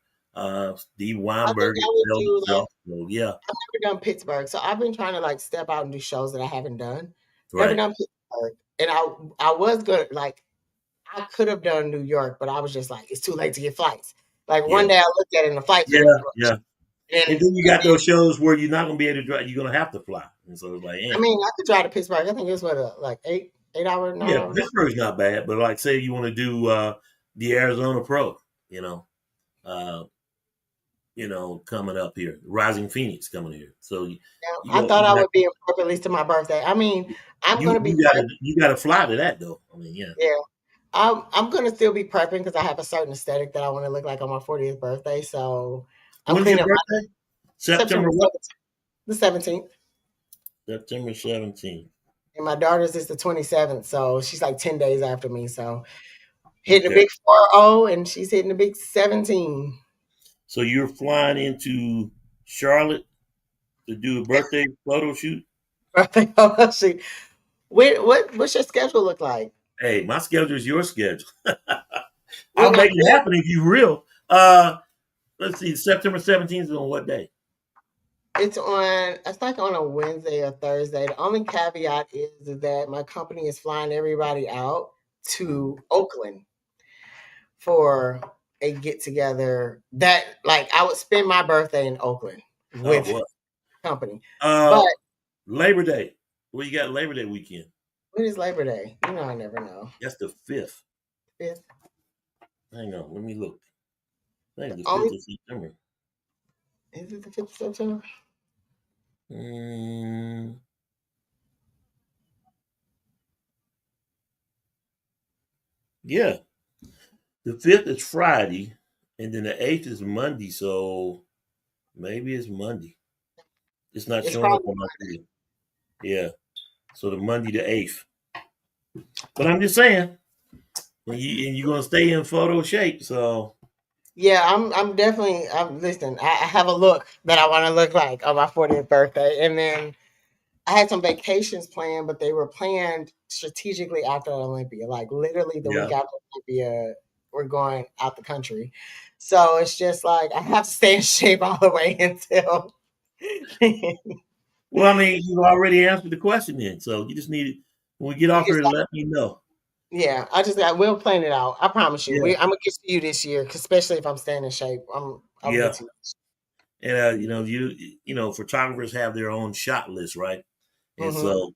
Steve I think Weinberg I would excelled do like himself. So yeah, I've never done Pittsburgh, so I've been trying to like step out and do shows that I haven't done. Never right. done Pittsburgh, and I was good. Like I could have done New York, but I was just like, it's too late to get flights. Like Yeah, one day I looked at it and the flights yeah, were yeah. and And then you got those shows where you're not gonna be able to drive. You're gonna have to fly, and so it's like, I eh. mean I could drive to Pittsburgh. I think it was what like 8 hour, nine Yeah, hour. Pittsburgh's not bad, but like say you want to do the Arizona Pro, you know, uh, coming up here, Rising Phoenix coming here. So you I go, thought I would be in Florida at least to my birthday. I mean, I'm you gonna be you got to you got to fly to that though. I mean, yeah. yeah. I'm gonna still be prepping because I have a certain aesthetic that I want to look like on my 40th birthday. So I'm When's your cleaning up my birthday? September September what? 17th, the 17th. September 17th. And my daughter's is the 27th, so she's like 10 days after me. So hitting a Okay, big 40 and she's hitting a big 17. so you're flying into Charlotte to do a birthday photo shoot. Birthday photo shoot. What's your schedule look like? Hey, my schedule is your schedule. We're I'll not make it well, happen if you real. Let's see, September 17th is on what day? it's like on a Wednesday or Thursday. The only caveat is that my company is flying everybody out to Oakland for a get together that like I would spend my birthday in Oakland Oh, with what? company. But Uh, Labor Day. Well, you got Labor Day weekend. when is Labor Day? I never know. That's the 5th. Fifth. Hang on, let me look. I think The it's the only 5th of September. is it the 5th of September? Mm, yeah, the 5th is Friday, and then the 8th is Monday. So maybe it's Monday. It's not It's showing up probably on my thing. Yeah, so the Monday the 8th. But I'm just saying, and you're gonna stay in photo shape. So yeah, I'm definitely I'm listen, I have a look that I want to look like on my 40th birthday. And then I had some vacations planned, but they were planned strategically after Olympia. Like literally the yeah. week after Olympia, we're going out the country. So it's just like I have to stay in shape all the way until Well, I mean, you already answered the question then. So you just need when we get off we can here to start. let me know. Yeah, we'll plan it out. I promise you. Yeah, I'm gonna get to you this year, 'cause especially if I'm staying in shape. I'll get yeah. to you. And photographers have their own shot list, right? And Hmm. so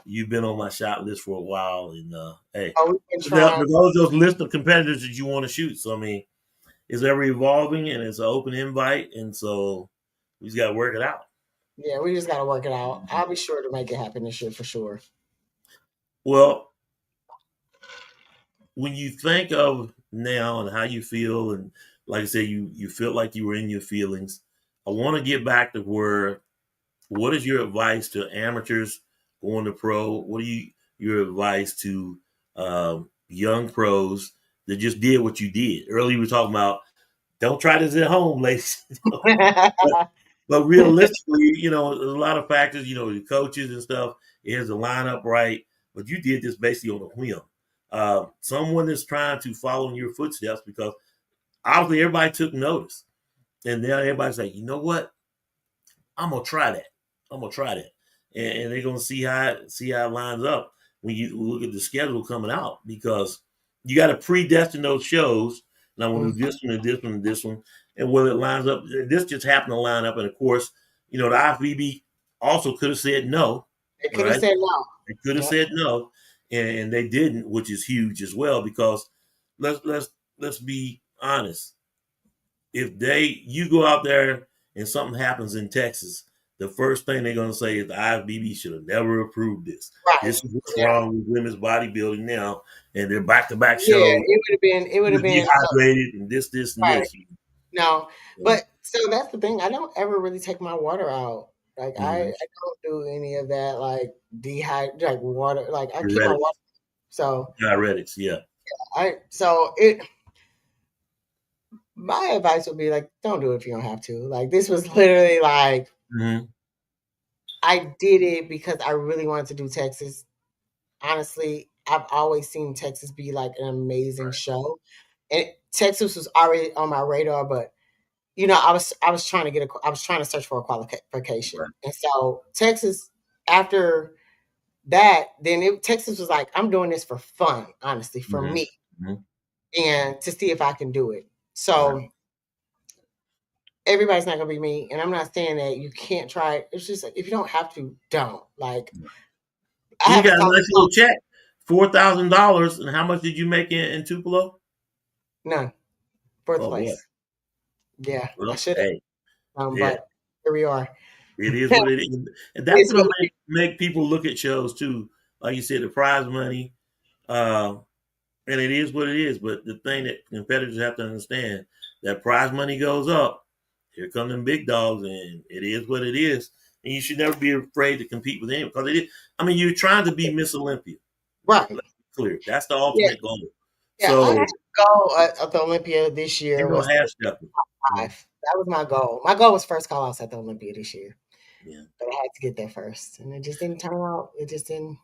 you've been on my shot list for a while, and hey, Oh, we've been trying. there's always those list of competitors that you want to shoot. So I mean, it's ever evolving, and it's an open invite, and so we just got to work it out. Yeah, we just gotta work it out. I'll be sure to make it happen this year for sure. Well, when you think of now and how you feel, and like I said, you felt like you were in your feelings. I want to get back to where. What is your advice to amateurs going to pro? What are your advice to young pros that just did what you did? Earlier we were talking about don't try this at home, ladies. but, but realistically, there's a lot of factors. The coaches and stuff. Is the lineup right? But you did this basically on a whim. Someone that's trying to follow in your footsteps because obviously everybody took notice, and now everybody's like, you know what? I'm gonna try that. I'm gonna try that, and they're gonna see how it lines up when you look at the schedule coming out because you got to predestine those shows. And I want to do this one and this one and this one, and whether it lines up, this just happened to line up. And of course, the IFBB also could have said no, They could have right? said no. They could have Yep. said no, and they didn't, which is huge as well because let's be honest if you go out there and something happens in Texas, the first thing they're going to say is the IFBB should have never approved this. Right. This is what's Yeah. wrong with women's bodybuilding now, and their back-to-back Yeah. shows. It would have been. It would You're have been. dehydrated and this, and Right. this. No, So, but so that's the thing. I don't ever really take my water out. Like I mm-hmm. don't do any of that. Like like water. Like I keep my Diuretics, water. So diuretics, yeah. it. My advice would be like, don't do it if you don't have to. Like this was literally like Mm-hmm. I did it because I really wanted to do Texas. Honestly, I've always seen Texas be like an amazing Right, show, and Texas was already on my radar, but I was trying to I was trying to search for a qualification. right. And so Texas, after that, Texas was like, I'm doing this for fun, honestly, for Mm-hmm. me Mm-hmm. and to see if I can do it. Right. So everybody's not gonna be me. And I'm not saying that you can't try it. It's just like, if you don't have to, don't. Like I Well, you have a got a solid nice little check, $4,000, and how much did you make in Tupelo? none, fourth Oh boy. place. Yeah, I Well, should hey, have, yeah. but here we are. It is what it is, and that's It's gonna what make people look at shows too. Like you said, the prize money, uh, and it is what it is. But the thing that competitors have to understand that prize money goes up. Here come them big dogs, and it is what it is. And you should never be afraid to compete with them because it is. I mean, you're trying to be Miss Olympia. right. Let's be clear. That's the Yeah, ultimate goal. yeah. I So had to go at the Olympia this year ain't no was half stepping. Mm, 5. That was my goal. My goal was first call outs at the Olympia this year, yeah. but I had to get there first, and it just didn't turn out. It just didn't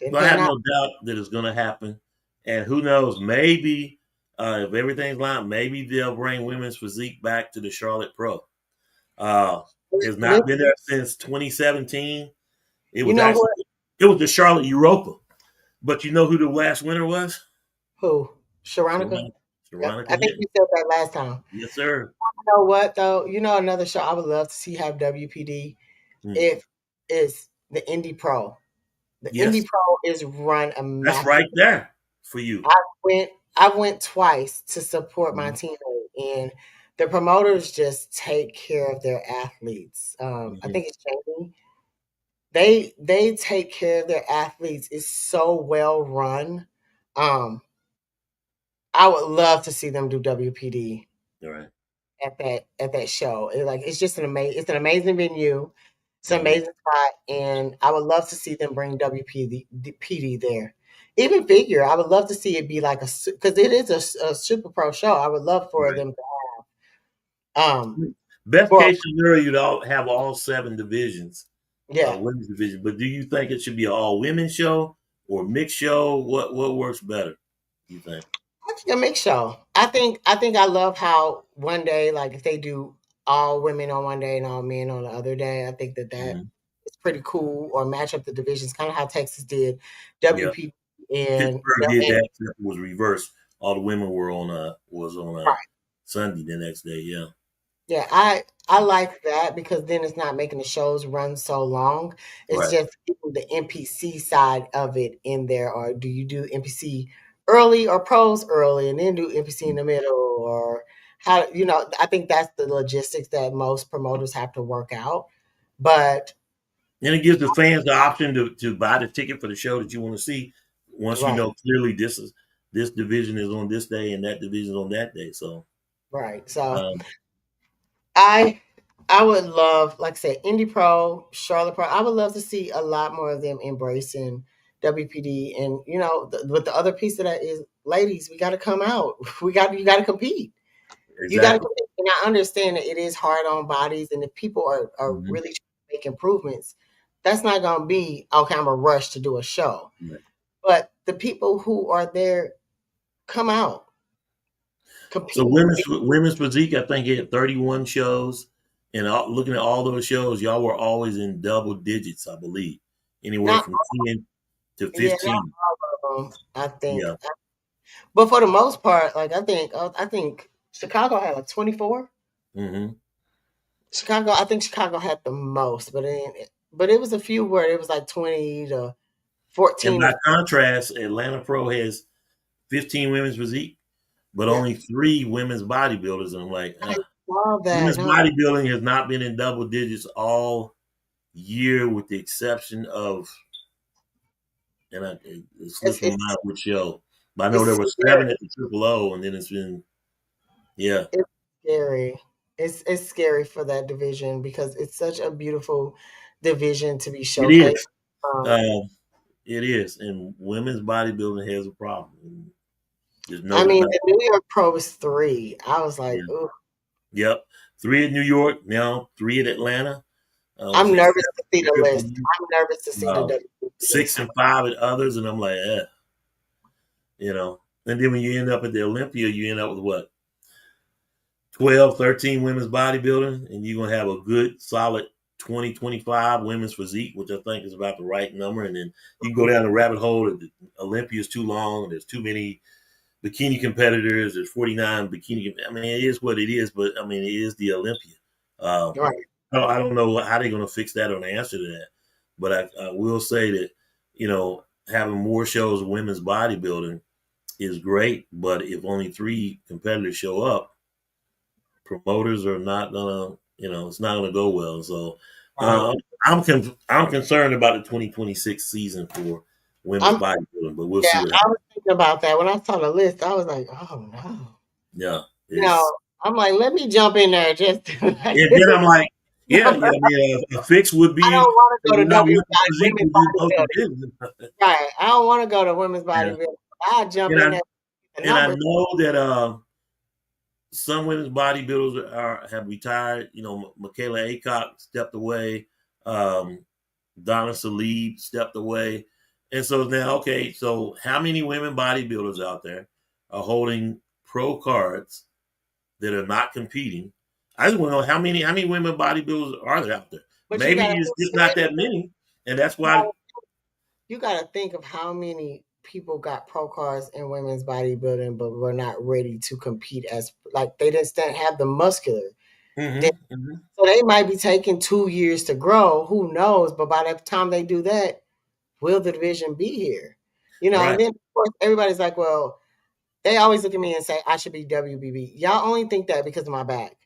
Well, I pan have out. no doubt that it's going to happen. And who knows? Maybe if everything's lined, maybe they'll bring women's physique back to the Charlotte Pro. Uh, it's not been there since 2017. It You was know actually what? it was the Charlotte Europa. But you know who the last winner was? Who? Sharonica? Veronica, Yep. Veronica I think Hinton. you said that last time. Yes, sir. You know what though? You know another show I would love to see have WPD Hmm. if is the Indie Pro. The Indie Yes, Pro is run that's immaculate. right there for you. I I went twice to support my Mhm. teammate, and the promoters just take care of their athletes. I Mhm. think it's Jamie. They take care of their athletes. It's so well run. Um, I would love to see them do WPD All right. at that show. It's just an amazing venue. It's an Mhm. amazing spot, and I would love to see them bring WPD there. Even figure, I would love to see it be like because it is a super pro show. I would love for Right. them to Best well, case scenario, you'd have all seven divisions, yeah, women's division. But do you think it should be an all women show or mixed show? What works better? Do you think? I think a mix show. I think I love how one day, like if they do all women on one day and all men on the other day, I think that Hmm. is pretty cool. Or match up the divisions, kind of how Texas did Yeah. WP. and Pittsburgh did that. Except it was reversed. All the women were on a right. Sunday the next day. Yeah, Yeah, I like that because then it's not making the shows run so long. It's right. just keeping the NPC side of it in there. Or do you do NPC early or pros early and then do NPC in the middle? Or how, I think that's the logistics that most promoters have to work out. But And it gives the fans the option to buy the ticket for the show that you want to see. Once you right, know clearly this division is on this day and that division is on that day. So right. So um, I I would love, like I said, Indie Pro, Charlotte Pro. I would love to see a lot more of them embracing WPD, and but the other piece of that is, ladies, we got to come out. You got to compete. You got to exactly. compete, and I understand that it is hard on bodies, and if people are Hmm. really trying to make improvements, that's not going to be okay. I'm a rush to do a show, Right. but the people who are there, come out, So compete. women's physique, I think it had 31 shows, and looking at all those shows, y'all were always in double digits, I believe, anywhere Not from 10 to Yeah, not 15. all of them. I think. Yeah. But for the most part, like I think Chicago had like 24. Hmm. I think Chicago had the most, but it was a few where it was like 20 to And 14 by to contrast, Atlanta Pro has 15 women's physique, but yeah. only three women's bodybuilders. And I'm like, I saw that. women's Huh? bodybuilding has not been in double digits all year, with the exception of, and it It's slips my it's mind which show, but I know there it's were scary. 7 at the Triple O, and then it's been, yeah, It's scary. It's scary for that division because it's such a beautiful division to be it showcased. is. Um, Uh, it is. And women's bodybuilding has a problem. There's no I mean, denying. the New York Pro was 3. I was like, Yeah. ooh, Yep. 3 at New York, now 3 at Atlanta. Was I'm it nervous 7 to see at the Triple list. U? I'm nervous to see the Uh, WPP list. 6 and 5 at others, and I'm like, you know. And then when you end up at the Olympia, you end up with what, 12, 13 women's bodybuilding, and you're going to have a good, solid 20, 25 women's physique, which I think is about the right number. And then you can go down the rabbit hole that the Olympia is too long. There's too many bikini competitors. There's 49 bikini. I mean, it is what it is, but I mean, it is the Olympia. Uh, Right. I don't know how they're going to fix that or the answer to that. But I will say that, having more shows of women's bodybuilding is great. But if only three competitors show up, promoters are not gonna, it's not gonna go well. So Right. uh, I'm concerned about the 2026 season for women's I'm bodybuilding, but we'll see Yeah, what I happens. was thinking about that. When I saw the list, I was like, oh no. Yeah, You know, it's I'm like, let me jump in there just like and this then is I'm like, yeah, number. yeah. I mean, a fix would I be don't want to go to not women's physique women's would do both bodybuilding. divisions. Right. I don't want to go to women's Yeah, bodybuilding. I jump and in I there with the and I numbers. know that some women's bodybuilders have retired. Michaela Aycock stepped away. Um, Donna Salib stepped away. And so now, okay, so how many women bodybuilders out there are holding pro cards that are not competing? I just want to know how many women bodybuilders are there out there? But you Maybe gotta it's just not that many, and that's why. you gotta think of how many people got pro cards in women's bodybuilding but were not ready to compete, as like they didn't have the muscular. Hmm. Hmm. So they might be taking 2 years to grow. Who knows? But by the time they do that, will the division be here? And Right, then of course everybody's like, well, they always look at me and say I should be WBB. Y'all only think that because of my back.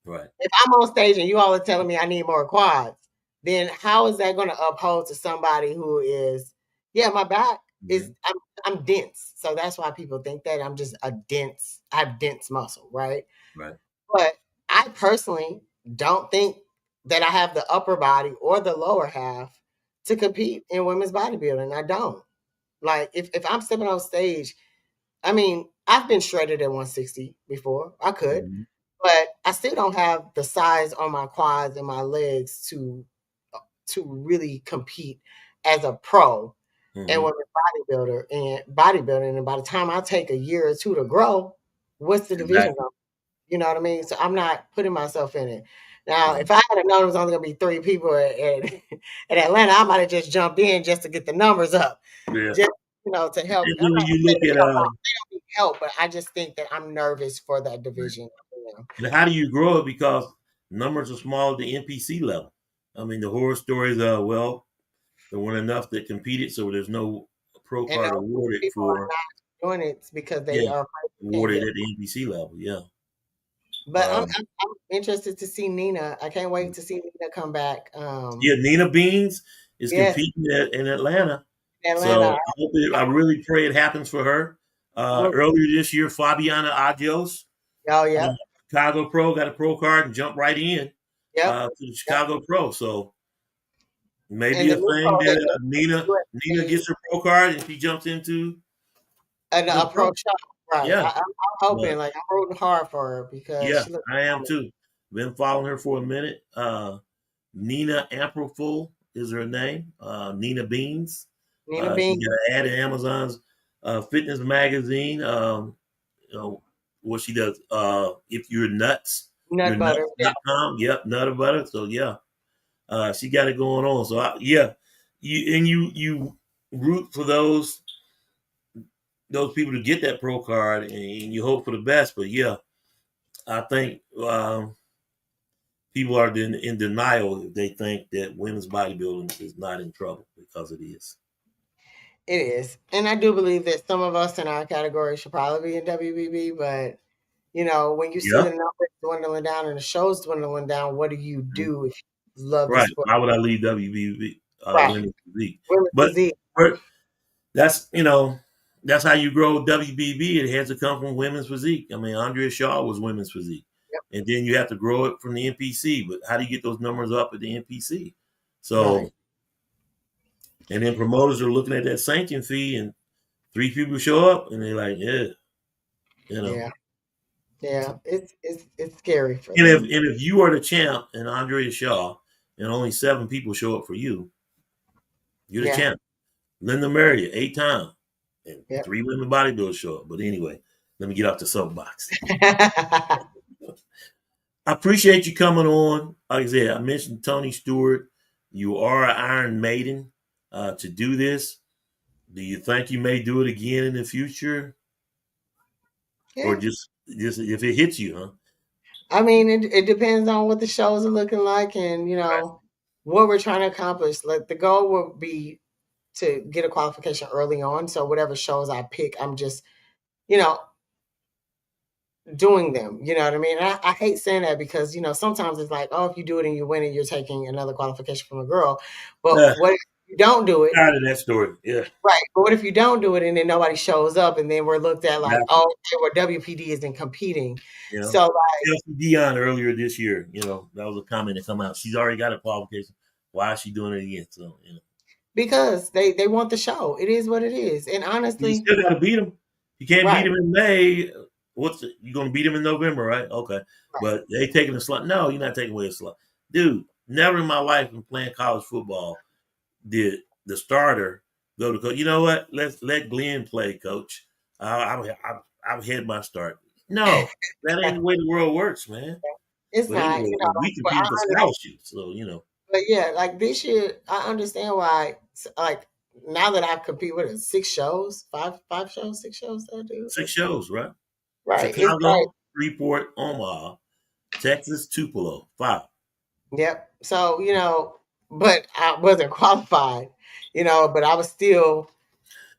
right. If I'm on stage and you all are telling me I need more quads, then how is that going to uphold to somebody who is, yeah, my back is, Hmm. I'm dense. So that's why people think that I'm just I have dense muscle, right? Right. But I personally don't think that I have the upper body or the lower half to compete in women's bodybuilding. I don't. Like if I'm stepping on stage, I mean, I've been shredded at 160 before. I could, Hmm. but I still don't have the size on my quads and my legs to really compete as a pro and Hmm. with a bodybuilding. And by the time I take a year or two to grow, what's the division Exactly. going? You know what I mean? So I'm not putting myself in it. Now, Right. if I had known it was only going to be three people at Atlanta, I might have just jumped in just to get the numbers up. Yeah. to help. And I'm then when not you saying look that at they don't need help, but I just think that I'm nervous for that division. and how do you grow it because numbers are small at the NPC level. I mean, the horror stories are well, there weren't enough that competed, so there's no pro And card those awarded people for are not doing it because they yeah are afraid they can't awarded get. at the NPC level. Yeah, But um, I'm interested to see Nina. I can't wait to see Nina come back. yeah. Nina Beans is Yes, competing in Atlanta, so Atlanta. I really pray it happens for her. Earlier this year, Fabiana Adios, Oh, uh, yep, Chicago Pro, got a pro card and jumped right in yep, to the yep. Chicago Pro. So maybe And a the new thing pro that that just Nina is gets her pro card and she jumps into an the pro. approach shot. Right. Yeah, I'm but hoping, like, I'm rooting hard for her because yeah, she looks I am promising. too. Been following her for a minute. Nina Amproful is her name. Nina Beans. Nina She Bean, got an ad in Amazon's fitness magazine. You know what she does. If you're nut butter. nuts.com. Yep, Nutter Butter. So yeah, she got it going on. So yeah, you root for those people to get that pro card, and you hope for the best. But yeah, I think people are in denial if they think that women's bodybuilding is not in trouble because it is. It is. And I do believe that some of us in our category should probably be in WBB, but when you see the Yep. numbers dwindling down and the shows dwindling down, what do you Mhm. do if you love the Right. sport? Why would I leave WBB Right. women's physique? Women's But physique. that's that's how you grow WBB. It has to come from women's physique. I mean, Andrea Shaw was women's physique, Yep. and then you have to grow it from the NPC. But how do you get those numbers up at the NPC? Right. So, and then promoters are looking at that sanction fee, and three people show up, and they're like, yeah, you know. Yeah. Yeah. It's scary for And them. if you are the champ and Andrea Shaw, and only seven people show up for you, you're the Yeah. champ. Linda Meria, 8 times, and Yep. three women bodybuilders show up. But anyway, let me get off the soapbox. I appreciate you coming on. Like I said, I mentioned Tony Stewart. You are an Iron Maiden to do this. Do you think you may do it again in the future, or Yeah. just if it hits you, huh? I mean, it depends on what the shows are looking like and, Right. what we're trying to accomplish. Like the goal will be to get a qualification early on. So whatever shows I pick, I'm just, you know, doing them. You know what I mean? And I hate saying that because, sometimes it's like, oh, if you do it and you win it, you're taking another qualification from a girl. But what if you don't do it? Tired of that story. Yeah, Right. But what if you don't do it and then nobody shows up and then we're looked at like, exactly. oh, okay, well, WPD isn't competing. You know, So like, Chelsea Dion earlier this year. That was a comment that come out. She's already got a qualification. Why is she doing it again? So because they want the show. It is what it is. And you honestly, still got to beat them. You can't beat right, them in May. You going to beat them in November, right? Okay, right. but they taking a slot. No, you're not taking away a slot, dude. Never in my life in playing college football did the starter go to coach. You know what? Let's let Glenn play, coach. I've had my start. No, that ain't the way the world works, man. It's But not, anyway, we but compete for scholarships, so but yeah, like this year, I understand why. Like now that I've competed with it, 6 shows, five shows, 6 shows that I do. 6 shows, right? Right. It's like, Chicago, Freeport, Omaha, Texas, Tupelo, 5. yep. So, but I wasn't qualified, but I was still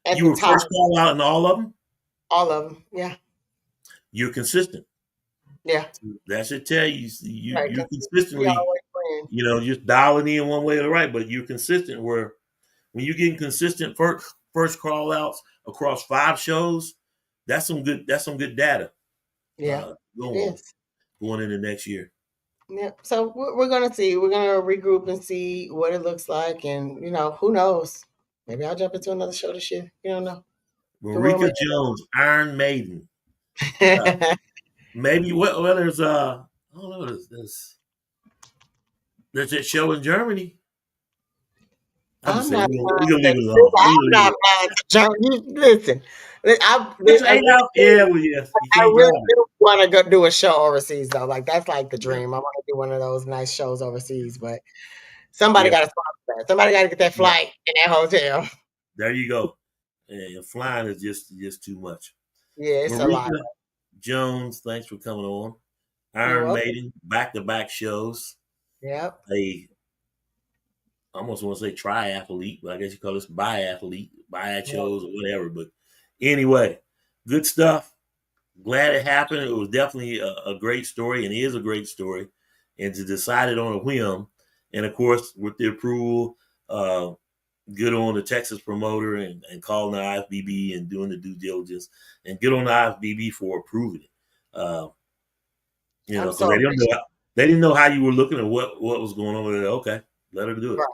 at You the were top, first call out in all of them. all of them. Yeah. You're consistent. Yeah. That should tell you Right. you're We consistently, always win. just dialing in one way or the right, but you're consistent. Where when you're getting consistent first call outs across 5 shows, that's some good data. Yeah. It Go on is. going into next year. Yeah. So we're gonna see. We're gonna regroup and see what it looks like, and who knows? Maybe I'll jump into another show this year. You don't know. The world Marika may Jones, Iron Maiden. Uh, know. maybe there's I don't know. There's that show in Germany. I'm just I'm saying not we blind gonna leave to it this. alone. We I'm gonna leave not it. blind to Germany. Listen, It's I eight really out. Yeah, well, yes, you I can't really drive it. do want to go do a show overseas though. Like that's like the Yeah, dream. I want to do one of those nice shows overseas, but somebody yeah, got to sponsor that. Somebody got to get that yeah. flight and that hotel. There you go. and flying is just too much. Yeah, it's a lot. Marika Jones, thanks for coming on. You're Iron welcome. Maiden, back-to-back shows. Yep. A I almost want to say triathlete, but I guess you call this biathlete, biat Yep. shows or whatever. But anyway, good stuff. Glad it happened. It was definitely a great story, and it is a great story. And to decide it on a whim, and of course, with the approval, uh, good on the Texas promoter and calling the IFBB and doing the due diligence, and good on the IFBB for approving it. I'm Because so appreciative. they didn't know how you were looking and what was going on with it. Okay, let her do it. Right.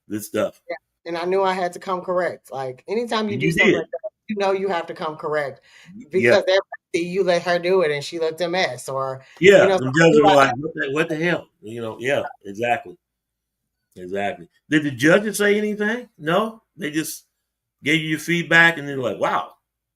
Good stuff. Yeah. And I knew I had to come correct. Like anytime you And do you something did. like that, you know you have to come correct Yeah. because everybody see you let her do it and she looked a mess, or Yeah. so The I judges knew were I like, had. what the hell? Yeah, exactly. Exactly. Did the judges say anything? No. They just gave you your feedback and they're like, wow.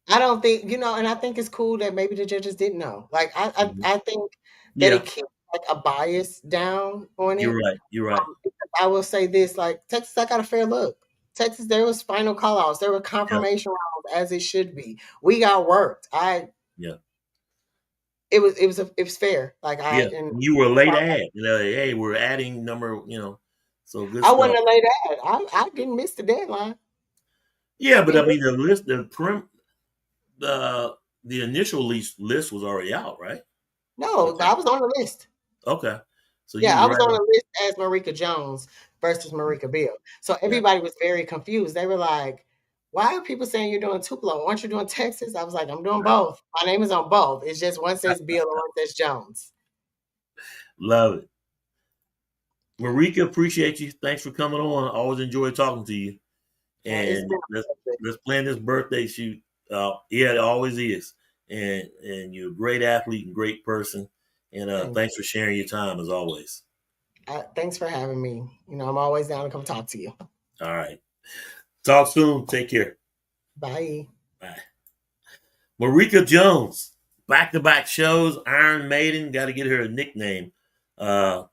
I don't think, and I think it's cool that maybe the judges didn't know. Like Mhm. I think that Yeah. it keeps like a bias down on You're it. right. You're right. Because I will say this, like Texas, I got a fair look. Texas, there was final call outs, there were Yeah. confirmation rounds as it should be. We got worked. Yeah. It was fair. Like Yeah. and You were a late ad. Hey, we're adding so good I stuff. wasn't a late ad. I didn't miss the deadline. Yeah, but It I was, mean the the initial list was already out, right? no, Okay. I was on the list. Okay. So you Yeah, was I was right on on. the list as Marika Jones versus Marika Bill. So Yeah. everybody was very confused. They were like, "Why are people saying you're doing Tupelo? Aren't you doing Texas?" I was like, "I'm doing both. My name is on both. It's just one says Bill and one says Jones." Love it. Marika, appreciate you. Thanks for coming on. I always enjoy talking to you. It's And been a pleasure. let's plan this birthday shoot. Yeah, it always is. And you're a great athlete and great person. And Thank thanks for sharing your time as always. thanks for having me. I'm always down to come talk to you. All right. Talk soon. Take care. Bye. Bye. Marika Jones, back to back shows. Iron Maiden, got to get her a nickname. Uh,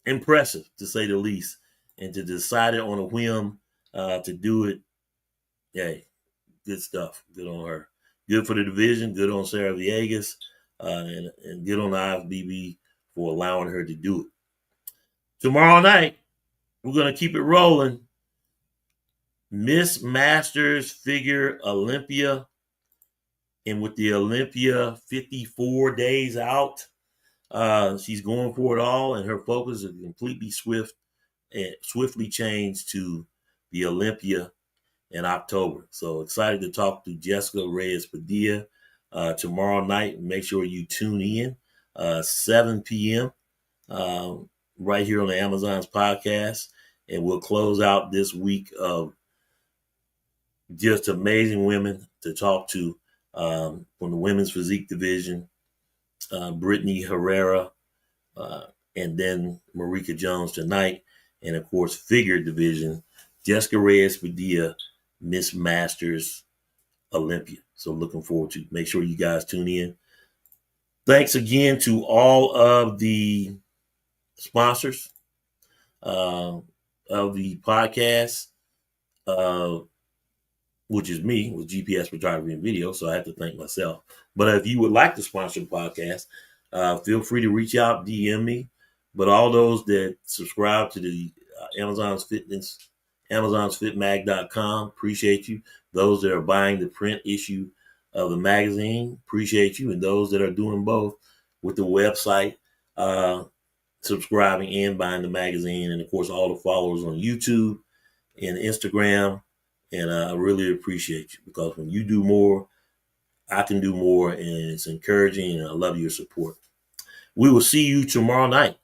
Impressive to say the least. And to decide it on a whim to do it, hey, good stuff. Good on her. Good for the division. Good on Sarah Villegas. And good on the IFBB for allowing her to do it. Tomorrow night, we're going to keep it rolling. Miss Masters figure Olympia. And with the Olympia 54 days out, she's going for it all. And her focus is completely swiftly changed to the Olympia in October. So excited to talk to Jessica Reyes Padilla tomorrow night. Make sure you tune in 7 p.m. Right here on the Amazon's podcast. And we'll close out this week of just amazing women to talk to from the women's physique division, Brittany Herrera, uh, and then Marika Jones tonight. And of course, figure division, Jessica Reyes Padilla, Miss Masters Olympia. So looking forward to make sure you guys tune in. Thanks again to all of the sponsors uh, of the podcast, uh, which is me with GPS photography and video. So I have to thank myself. But if you would like to sponsor the podcast, feel free to reach out, DM me. But all those that subscribe to the Amazon's Fitness, Amazon'sFitMag.com, appreciate you. Those that are buying the print issue of the magazine, appreciate you. And those that are doing both with the website, subscribing and buying the magazine. And of course, all the followers on YouTube and Instagram. And I really appreciate you because when you do more, I can do more. And it's encouraging. And I love your support. We will see you tomorrow night